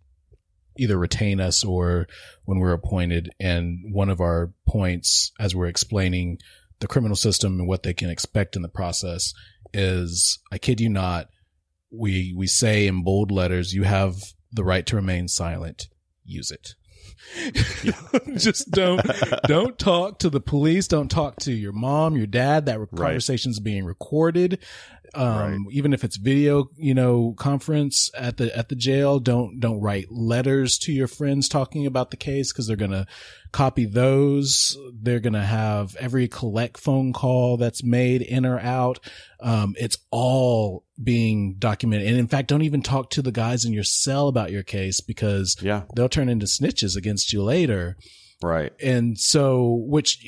either retain us or when we're appointed. And one of our points, as we're explaining the criminal system and what they can expect in the process, is, I kid you not, we say in bold letters, you have the right to remain silent. Use it. Just don't talk to the police. Don't talk to your mom, your dad. That conversation's being recorded. Even if it's video, conference at the jail, don't write letters to your friends talking about the case, because they're going to copy those. They're going to have every collect phone call that's made in or out. It's all being documented. And in fact, don't even talk to the guys in your cell about your case, because they'll turn into snitches against you later. Right. And so, which,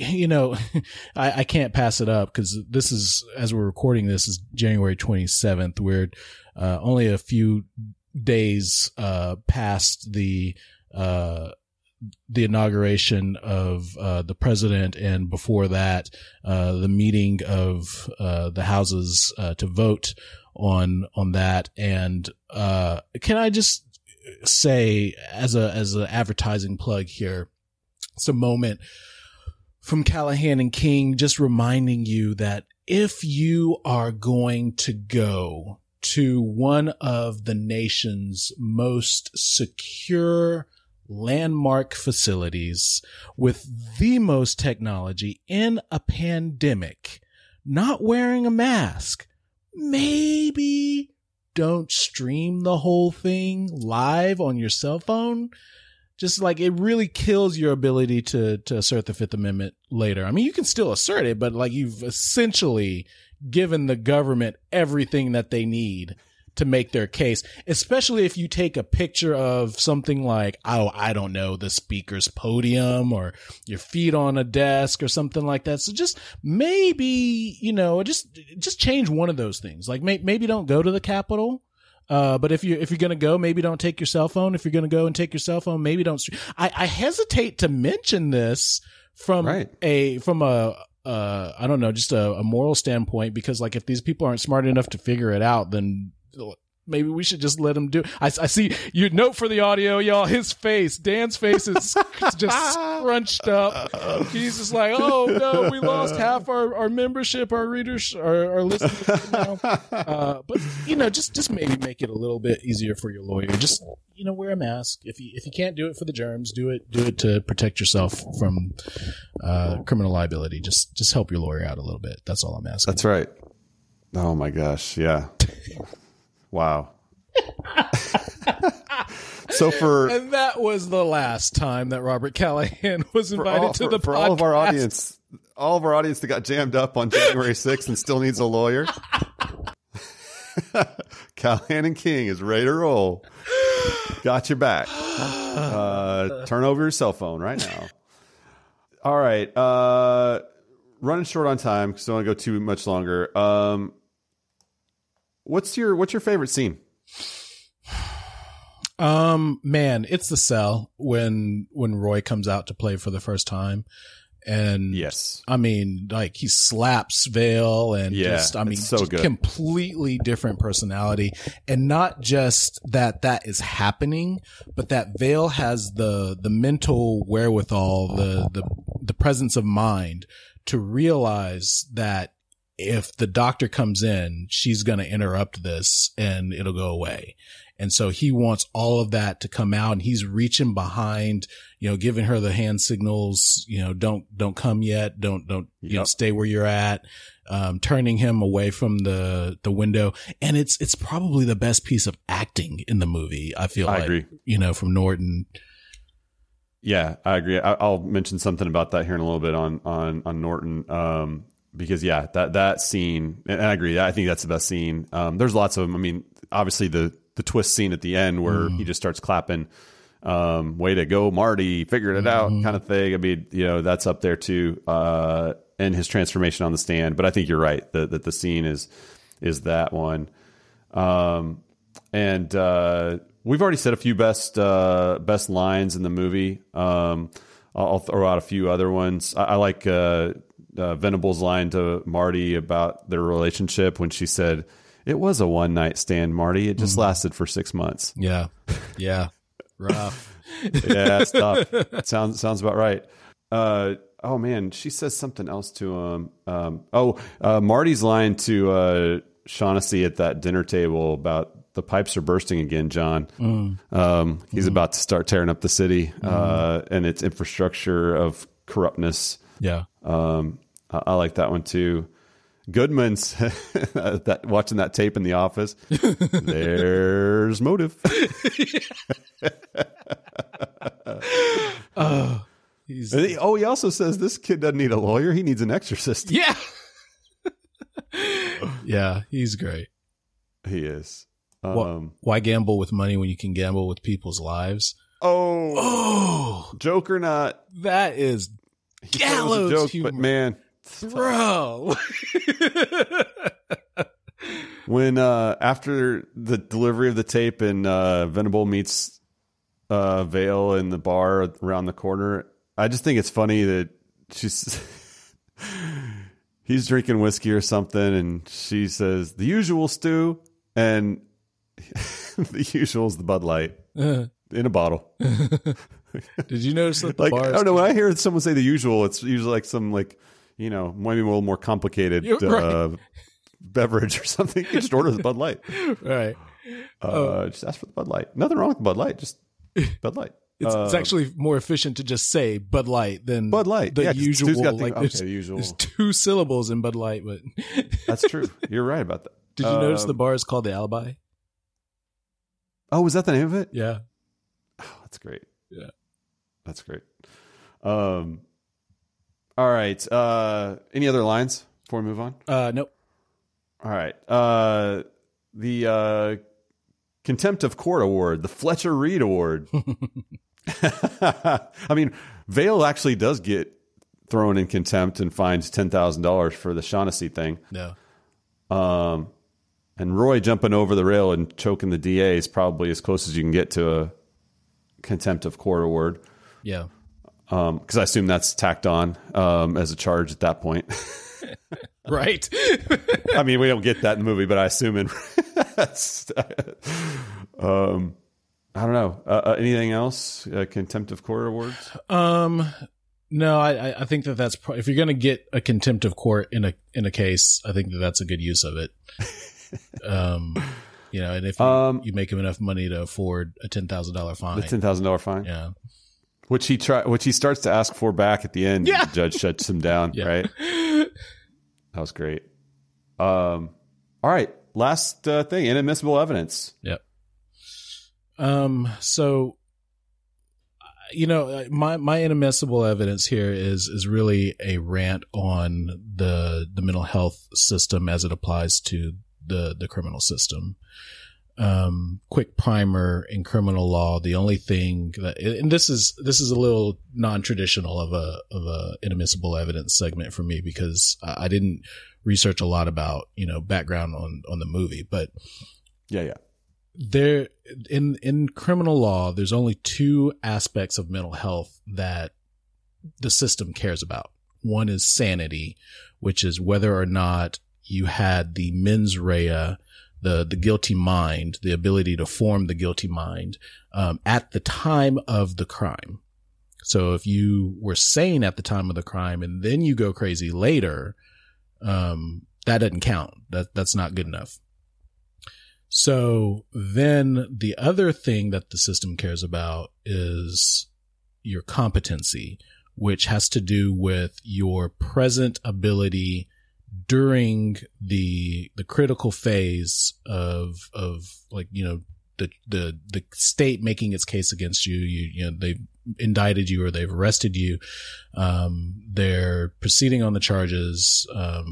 I can't pass it up, because this is, as we're recording this, is January 27th. We're only a few days past the inauguration of the president, and before that, the meeting of the houses to vote on that. And can I just say, as an advertising plug here, it's a moment from Callahan and King, just reminding you that if you are going to go to one of the nation's most secure landmark facilities with the most technology in a pandemic, not wearing a mask, maybe don't stream the whole thing live on your cell phone, just like it really kills your ability to assert the Fifth Amendment later. I mean, you can still assert it, but like you've essentially given the government everything that they need to make their case, especially if you take a picture of something like, oh, I don't know, the speaker's podium or your feet on a desk or something like that. So just maybe, just change one of those things. Like maybe don't go to the Capitol. But if you're going to go, maybe don't take your cell phone. If you're going to go and take your cell phone, maybe don't. I hesitate to mention this from I don't know, just a moral standpoint, because like if these people aren't smart enough to figure it out, then maybe we should just let him do. I see you note for the audio, y'all. Dan's face is just scrunched up. He's just like, oh no, we lost half our membership, our readers, our listeners now. But just maybe make it a little bit easier for your lawyer. Just wear a mask. If you can't do it for the germs, do it to protect yourself from criminal liability. Just help your lawyer out a little bit. That's all I'm asking. That's right. Oh my gosh, yeah. Wow. And that was the last time that Robert Callahan was invited to the podcast. For all of our audience that got jammed up on January 6th and still needs a lawyer, Callahan and King is ready to roll. Got your back. Turn over your cell phone right now. All right. Running short on time because I don't want to go too much longer. What's your favorite scene? Man, it's the cell when Roy comes out to play for the first time. And yes, I mean, like he slaps Vale and just completely different personality. And not just that is happening, but that Vale has the mental wherewithal, the presence of mind to realize that if the doctor comes in, she's going to interrupt this and it'll go away. And so he wants all of that to come out, and he's reaching behind, giving her the hand signals, don't come yet. Don't, stay where you're at. Turning him away from the window. And it's probably the best piece of acting in the movie. I agree. From Norton. Yeah, I agree. I'll mention something about that here in a little bit on Norton. Because that scene, and I agree. I think that's the best scene. There's lots of them. I mean, obviously the twist scene at the end where he just starts clapping, way to go, Marty, figured it out kind of thing. I mean, that's up there too. And his transformation on the stand. But I think you're right that the scene is that one. And we've already said a few best lines in the movie. I'll throw out a few other ones. I like, Venable's line to Marty about their relationship when she said, "It was a one-night stand, Marty. It just lasted for 6 months." Yeah. Rough. Yeah, it's tough. Sounds about right. Oh man, she says something else to him. Marty's line to Shaughnessy at that dinner table about the pipes are bursting again, John. He's about to start tearing up the city and its infrastructure of corruptness. Yeah. I like that one too. Goodman's watching that tape in the office. There's motive. He also says this kid doesn't need a lawyer. He needs an exorcist. Yeah. Yeah, he's great. He is. Why gamble with money when you can gamble with people's lives? Oh, joke or not. That is gallows joke, humor. But man, bro. When after the delivery of the tape and Venable meets Vale in the bar around the corner, I just think it's funny that he's drinking whiskey or something, and she says the usual, Stu, and the usual is the Bud Light in a bottle. Did you notice that the I bars? don't know. When I hear someone say the usual, it's usually like some maybe a little more complicated beverage or something. You just order the Bud Light. Right. Just ask for the Bud Light. Nothing wrong with the Bud Light. Just Bud Light. It's actually more efficient to just say Bud Light than Bud Light. The usual. The usual. There's 2 syllables in Bud Light, but that's true. You're right about that. Did you notice the bar is called the Alibi? Oh, was that the name of it? Yeah. Oh, that's great. Yeah. That's great. All right. Any other lines before we move on? Nope. All right. The Contempt of Court Award, the Fletcher Reed Award. I mean, Vale actually does get thrown in contempt and fined $10,000 for the Shaughnessy thing. No. And Roy jumping over the rail and choking the DA is probably as close as you can get to a Contempt of Court Award. Yeah. Because I assume that's tacked on as a charge at that point. Right. I mean, we don't get that in the movie, but I assume in. I don't know. Anything else? Contempt of Court awards? No, I think that's if you're going to get a contempt of court in a case, I think that's a good use of it. You know, and if you make him enough money to afford a $10,000 fine, the $10,000 fine, yeah, which he starts to ask for back at the end. Yeah. The judge shuts him down. Yeah. Right. That was great. All right, last thing: inadmissible evidence. Yep. So, you know, my inadmissible evidence here is really a rant on the mental health system as it applies to the criminal system. Quick primer in criminal law. The only thing that, and this is a little non-traditional of a inadmissible evidence segment for me, because I didn't research a lot about, you know, background on the movie, but yeah. There in criminal law, there's only two aspects of mental health that the system cares about. One is sanity, which is whether or not you had the mens rea, the guilty mind, the ability to form the guilty mind, at the time of the crime. So if you were sane at the time of the crime and then you go crazy later, that doesn't count. That's not good enough. So then the other thing that the system cares about is your competency, which has to do with your present ability during the critical phase of like, you know, the state making its case against you. You know, they've indicted you or they've arrested you. They're proceeding on the charges,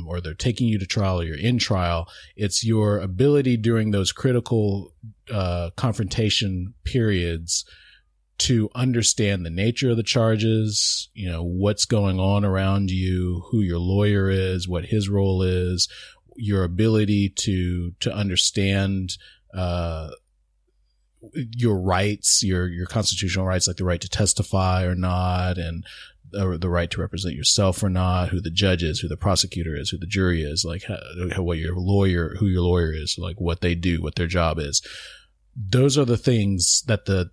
or they're taking you to trial, or you're in trial. It's your ability during those critical, confrontation periods to understand the nature of the charges, you know, what's going on around you, who your lawyer is, what his role is, your ability to understand, your rights, your constitutional rights, like the right to testify or not, and the right to represent yourself or not, who the judge is, who the prosecutor is, who the jury is, like who your lawyer is, like what they do, what their job is. Those are the things that the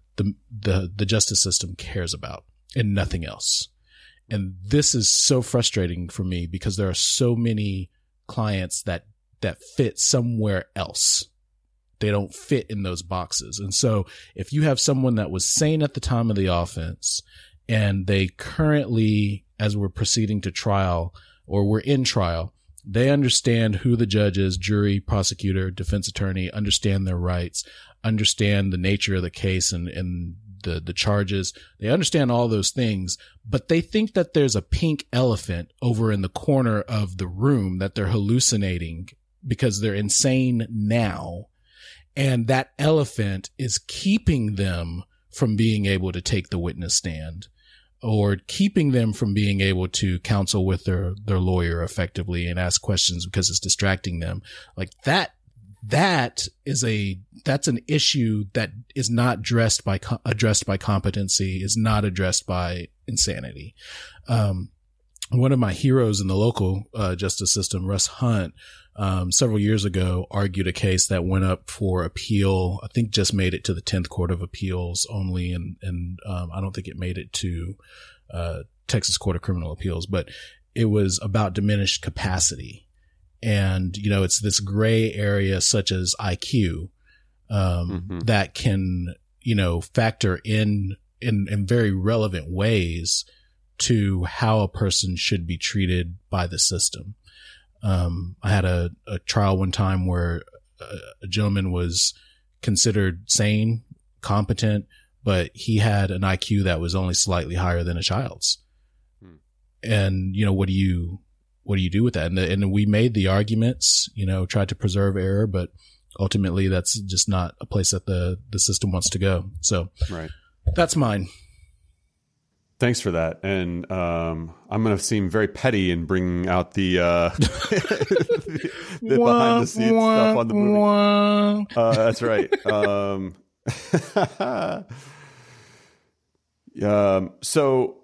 justice system cares about and nothing else. And this is so frustrating for me because there are so many clients that fit somewhere else. They don't fit in those boxes. And so if you have someone that was sane at the time of the offense and they currently, as we're proceeding to trial or we're in trial, they understand who the judge is, jury, prosecutor, defense attorney, understand their rights, understand the nature of the case and the charges. They understand all those things, but they think that there's a pink elephant over in the corner of the room that they're hallucinating because they're insane now. And that elephant is keeping them from being able to take the witness stand or keeping them from being able to counsel with their lawyer effectively and ask questions because it's distracting them. Like that's an issue that is not addressed by competency, is not addressed by insanity. One of my heroes in the local justice system, Russ Hunt, several years ago argued a case that went up for appeal. I think just made it to the 10th Court of Appeals only. And I don't think it made it to, Texas Court of Criminal Appeals, but it was about diminished capacity. And, you know, it's this gray area such as IQ, that can, you know, factor in very relevant ways to how a person should be treated by the system. I had a trial one time where a gentleman was considered sane, competent, but he had an IQ that was only slightly higher than a child's. And, you know, what do you do with that? And we made the arguments, you know, tried to preserve error, but ultimately that's just not a place that the system wants to go. So that's mine. Thanks for that. And I'm going to seem very petty in bringing out the behind the scenes stuff on the movie. That's right. So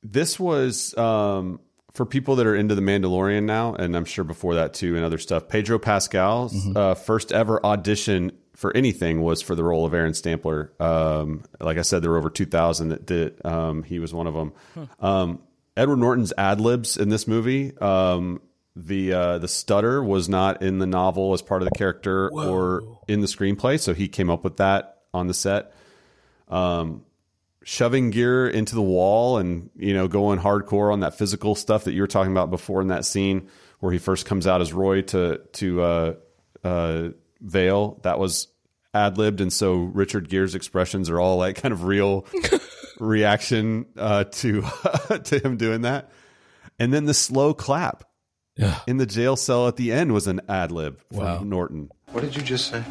this was for people that are into The Mandalorian now, and I'm sure before that too, and other stuff. Pedro Pascal's first ever audition for anything was for the role of Aaron Stampler. Like I said, there were over 2,000 that did. He was one of them. Edward Norton's ad libs in this movie. The stutter was not in the novel as part of the character or in the screenplay, so he came up with that on the set. Shoving gear into the wall and, you know, going hardcore on that physical stuff that you were talking about before in that scene where he first comes out as Roy to Vale, that was ad-libbed. And so Richard Gere's expressions are all like kind of real reaction to him doing that. And then the slow clap in the jail cell at the end was an ad-lib from Norton. What did you just say?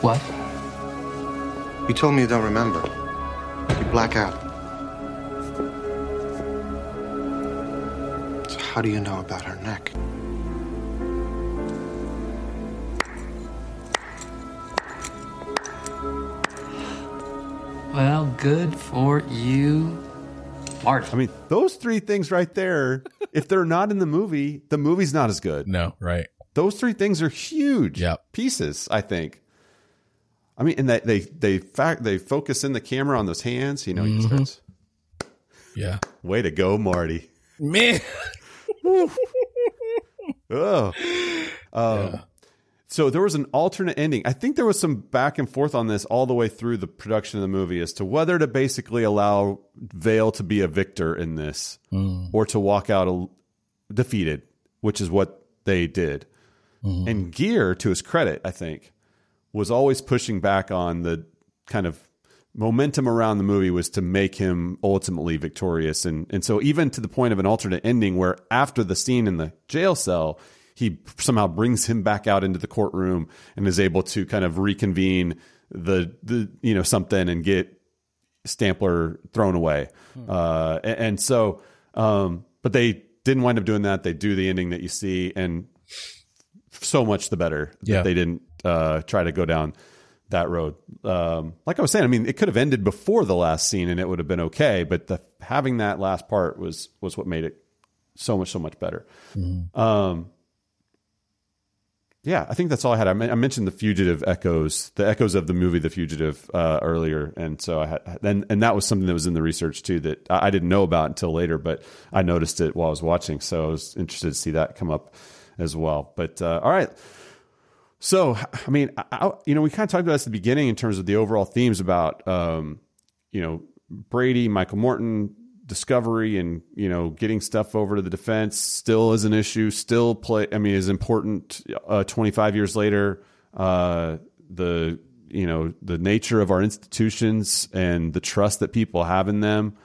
What? You told me you don't remember. You black out. So how do you know about her neck? Well, good for you, Marty. I mean, those three things right there, if they're not in the movie's not as good. No, right. Those three things are huge pieces, I think. I mean, and they focus in the camera on those hands. You know, he starts. Yeah. Way to go, Marty. Man. So there was an alternate ending. I think there was some back and forth on this all the way through the production of the movie as to whether to basically allow Vale to be a victor in this or to walk out defeated, which is what they did. And Gere, to his credit, I think, was always pushing back on the kind of momentum around the movie was to make him ultimately victorious. And so even to the point of an alternate ending where after the scene in the jail cell, he somehow brings him back out into the courtroom and is able to kind of reconvene the you know, something and get Stampler thrown away. And so, but they didn't wind up doing that. They do the ending that you see, and so much the better that they didn't try to go down that road. Like I was saying, I mean, it could have ended before the last scene and it would have been okay, but having that last part was what made it so much better. Yeah, I think that's all I had. I mentioned the Fugitive echoes, the echoes of the movie The Fugitive earlier, and so I had, and that was something that was in the research too that I didn't know about until later, but I noticed it while I was watching, so I was interested to see that come up as well. But all right, so I mean, you know, we kind of talked about this at the beginning in terms of the overall themes about you know, Brady, Michael Morton, discovery, and, you know, getting stuff over to the defense still is an issue, still is important 25 years later. The nature of our institutions and the trust that people have in them,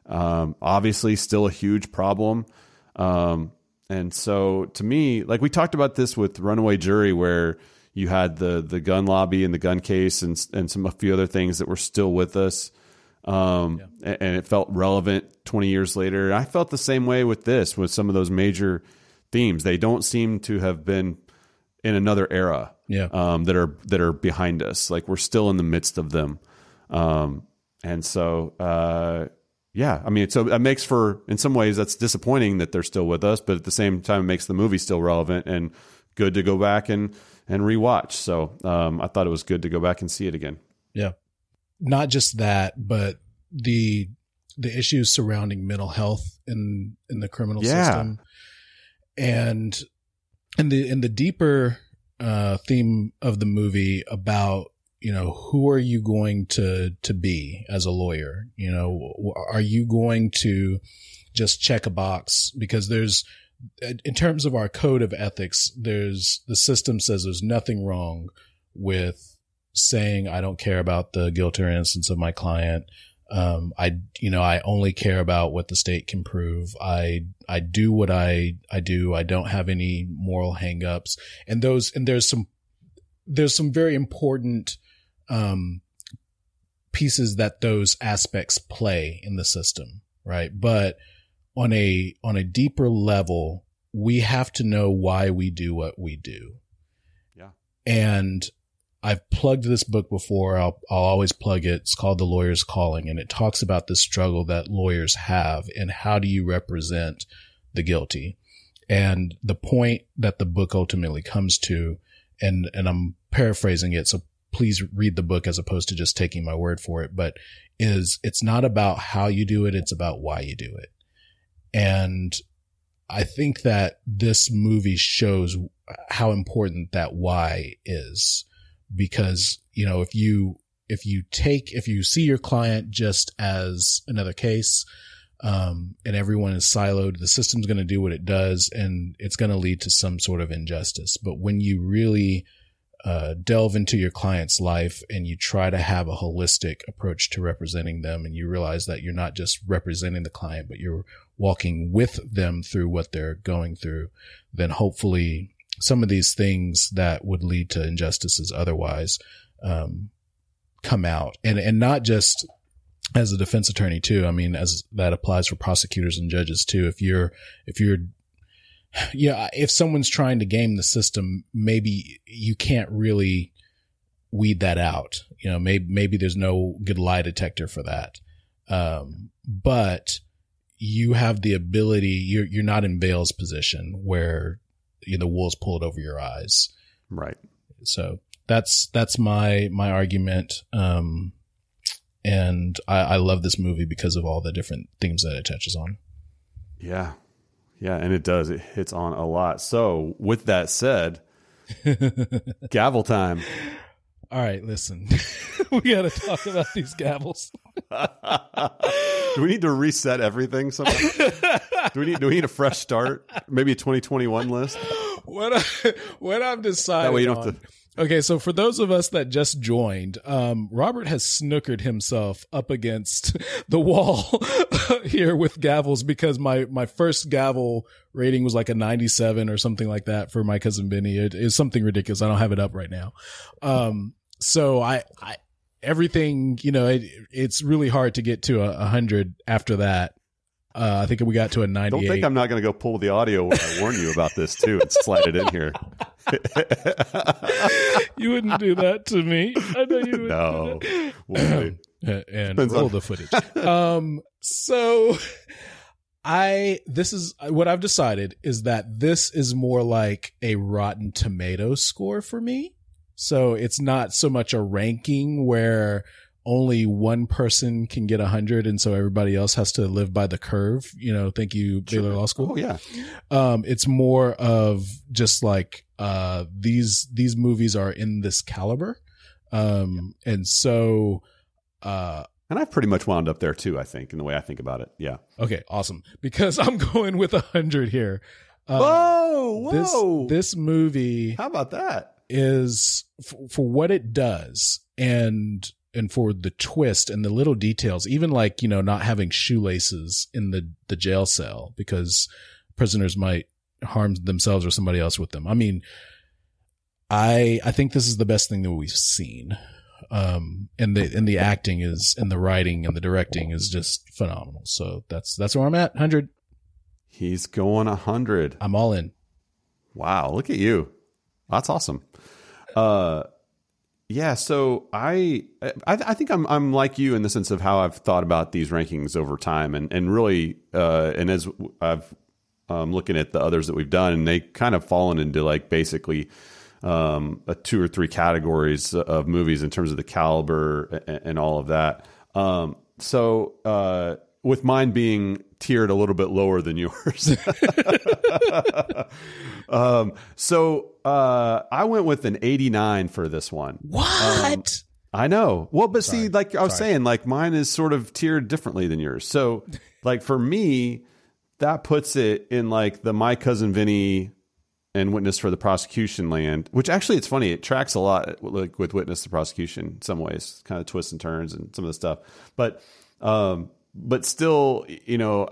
obviously still a huge problem. And so to me, like we talked about this with Runaway Jury, where you had the gun lobby and the gun case and a few other things that were still with us. And it felt relevant 20 years later. I felt the same way with this, with some of those major themes. They don't seem to have been in another era, that are behind us. Like we're still in the midst of them. And so, I mean, so it makes for, in some ways that's disappointing that they're still with us, but at the same time, it makes the movie still relevant and good to go back and rewatch. So, I thought it was good to go back and see it again. Yeah. Not just that, but the issues surrounding mental health in the criminal system, and the deeper theme of the movie about, you know, who are you going to be as a lawyer? You know, are you going to just check a box? Because there's, in terms of our code of ethics, the system says there's nothing wrong with saying, I don't care about the guilt or innocence of my client. I only care about what the state can prove. I do what I do. I don't have any moral hangups. And there's some very important, pieces that those aspects play in the system. Right. But on a deeper level, we have to know why we do what we do. Yeah. And I've plugged this book before. I'll always plug it. It's called The Lawyer's Calling, and it talks about the struggle that lawyers have and how do you represent the guilty. And the point that the book ultimately comes to, and I'm paraphrasing it, so please read the book as opposed to just taking my word for it, but it's not about how you do it. It's about why you do it. And I think that this movie shows how important that why is. Because, if you see your client just as another case, and everyone is siloed, the system's going to do what it does, and it's going to lead to some sort of injustice. But when you really, delve into your client's life and you try to have a holistic approach to representing them, and you realize that you're not just representing the client, but you're walking with them through what they're going through, then hopefully some of these things that would lead to injustices otherwise come out, and not just as a defense attorney too. I mean, as that applies for prosecutors and judges too. If someone's trying to game the system, maybe you can't really weed that out. Maybe there's no good lie detector for that. But you have the ability. You're not in Bale's position where the wool's pulled over your eyes. Right. So that's my argument. And I love this movie because of all the different themes that it touches on. Yeah. Yeah. And it does. It hits on a lot. So with that said, gavel time. All right, listen, we got to talk about these gavels. Do we need to reset everything somehow? Do we need a fresh start? Maybe a 2021 list? What I've decided that way you don't on. have to. Okay, so for those of us that just joined, Robert has snookered himself up against the wall here with gavels, because my first gavel rating was like a 97 or something like that for My Cousin Benny. It is something ridiculous. I don't have it up right now. So I everything, it's really hard to get to 100 after that. I think we got to a 98. Don't think I'm not going to go pull the audio when I warn you about this too and slide it in here. You wouldn't do that to me. I know you wouldn't. No. And roll the footage. So this is what I've decided is that this is more like a Rotten Tomatoes score for me. So it's not so much a ranking where only one person can get 100, and so everybody else has to live by the curve. Thank you, Baylor Law School. Oh yeah. It's more of just like these movies are in this caliber, and so. And I've pretty much wound up there too, I think, in the way I think about it. Yeah. Okay, awesome. Because I'm going with 100 here. Whoa! This movie. How about that? Is for what it does, and for the twist and the little details, even like, not having shoelaces in the jail cell because prisoners might harm themselves or somebody else with them. I mean, I think this is the best thing that we've seen. And the acting is, and the writing and the directing is just phenomenal. So that's where I'm at. 100. He's going 100. I'm all in. Wow. Look at you. That's awesome. Yeah. So I think I'm like you in the sense of how I've thought about these rankings over time, and really, and as I've, looking at the others that we've done, and they kind of fallen into like basically, 2 or 3 categories of movies in terms of the caliber and all of that. So, with mine being tiered a little bit lower than yours. So I went with an 89 for this one. What? I know. Well, but see, like I was saying, like mine is sort of tiered differently than yours. So like for me, that puts it in like the My Cousin Vinny and witness for the prosecution land, which actually, it's funny. It tracks a lot like with witness to prosecution in some ways, kind of twists and turns and some of the stuff. But still, you know,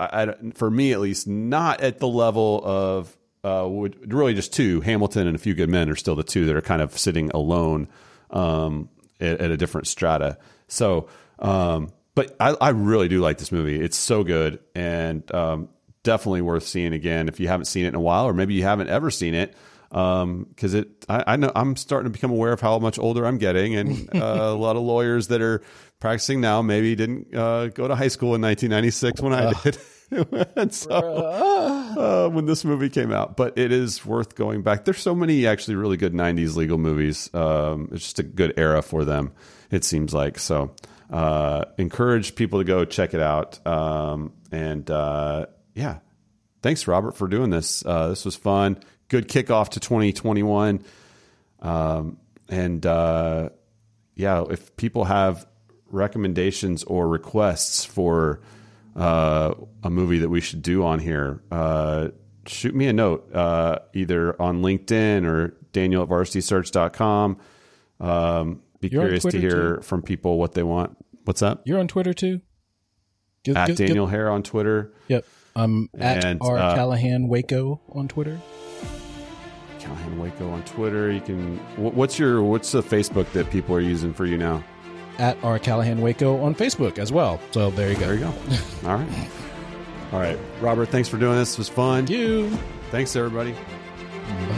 for me at least, not at the level of really just two. Hamilton and A Few Good Men are still the two that are kind of sitting alone at a different strata. So, but I really do like this movie. It's so good, and definitely worth seeing again if you haven't seen it in a while, or maybe you haven't ever seen it. Because I know I'm starting to become aware of how much older I'm getting, and a lot of lawyers that are practicing now maybe didn't go to high school in 1996 when I did. And so, when this movie came out, but it is worth going back. There's so many actually really good 90s legal movies. It's just a good era for them, it seems like. So, encourage people to go check it out. Yeah, thanks, Robert, for doing this. This was fun. Good kickoff to 2021. Yeah, if people have recommendations or requests for a movie that we should do on here, shoot me a note, either on LinkedIn or Daniel@varsitysearch.com. Be curious to hear from people what they want. What's up? You're on Twitter too? At Daniel Hare on Twitter. Yep. I'm at R. Callahan Waco on Twitter. Callahan Waco on Twitter. You can. What's the Facebook that people are using for you now? At R. Callahan Waco on Facebook as well. So there you go. There you go. All right. Robert, thanks for doing this. It was fun. Thank you. Thanks, everybody. Bye.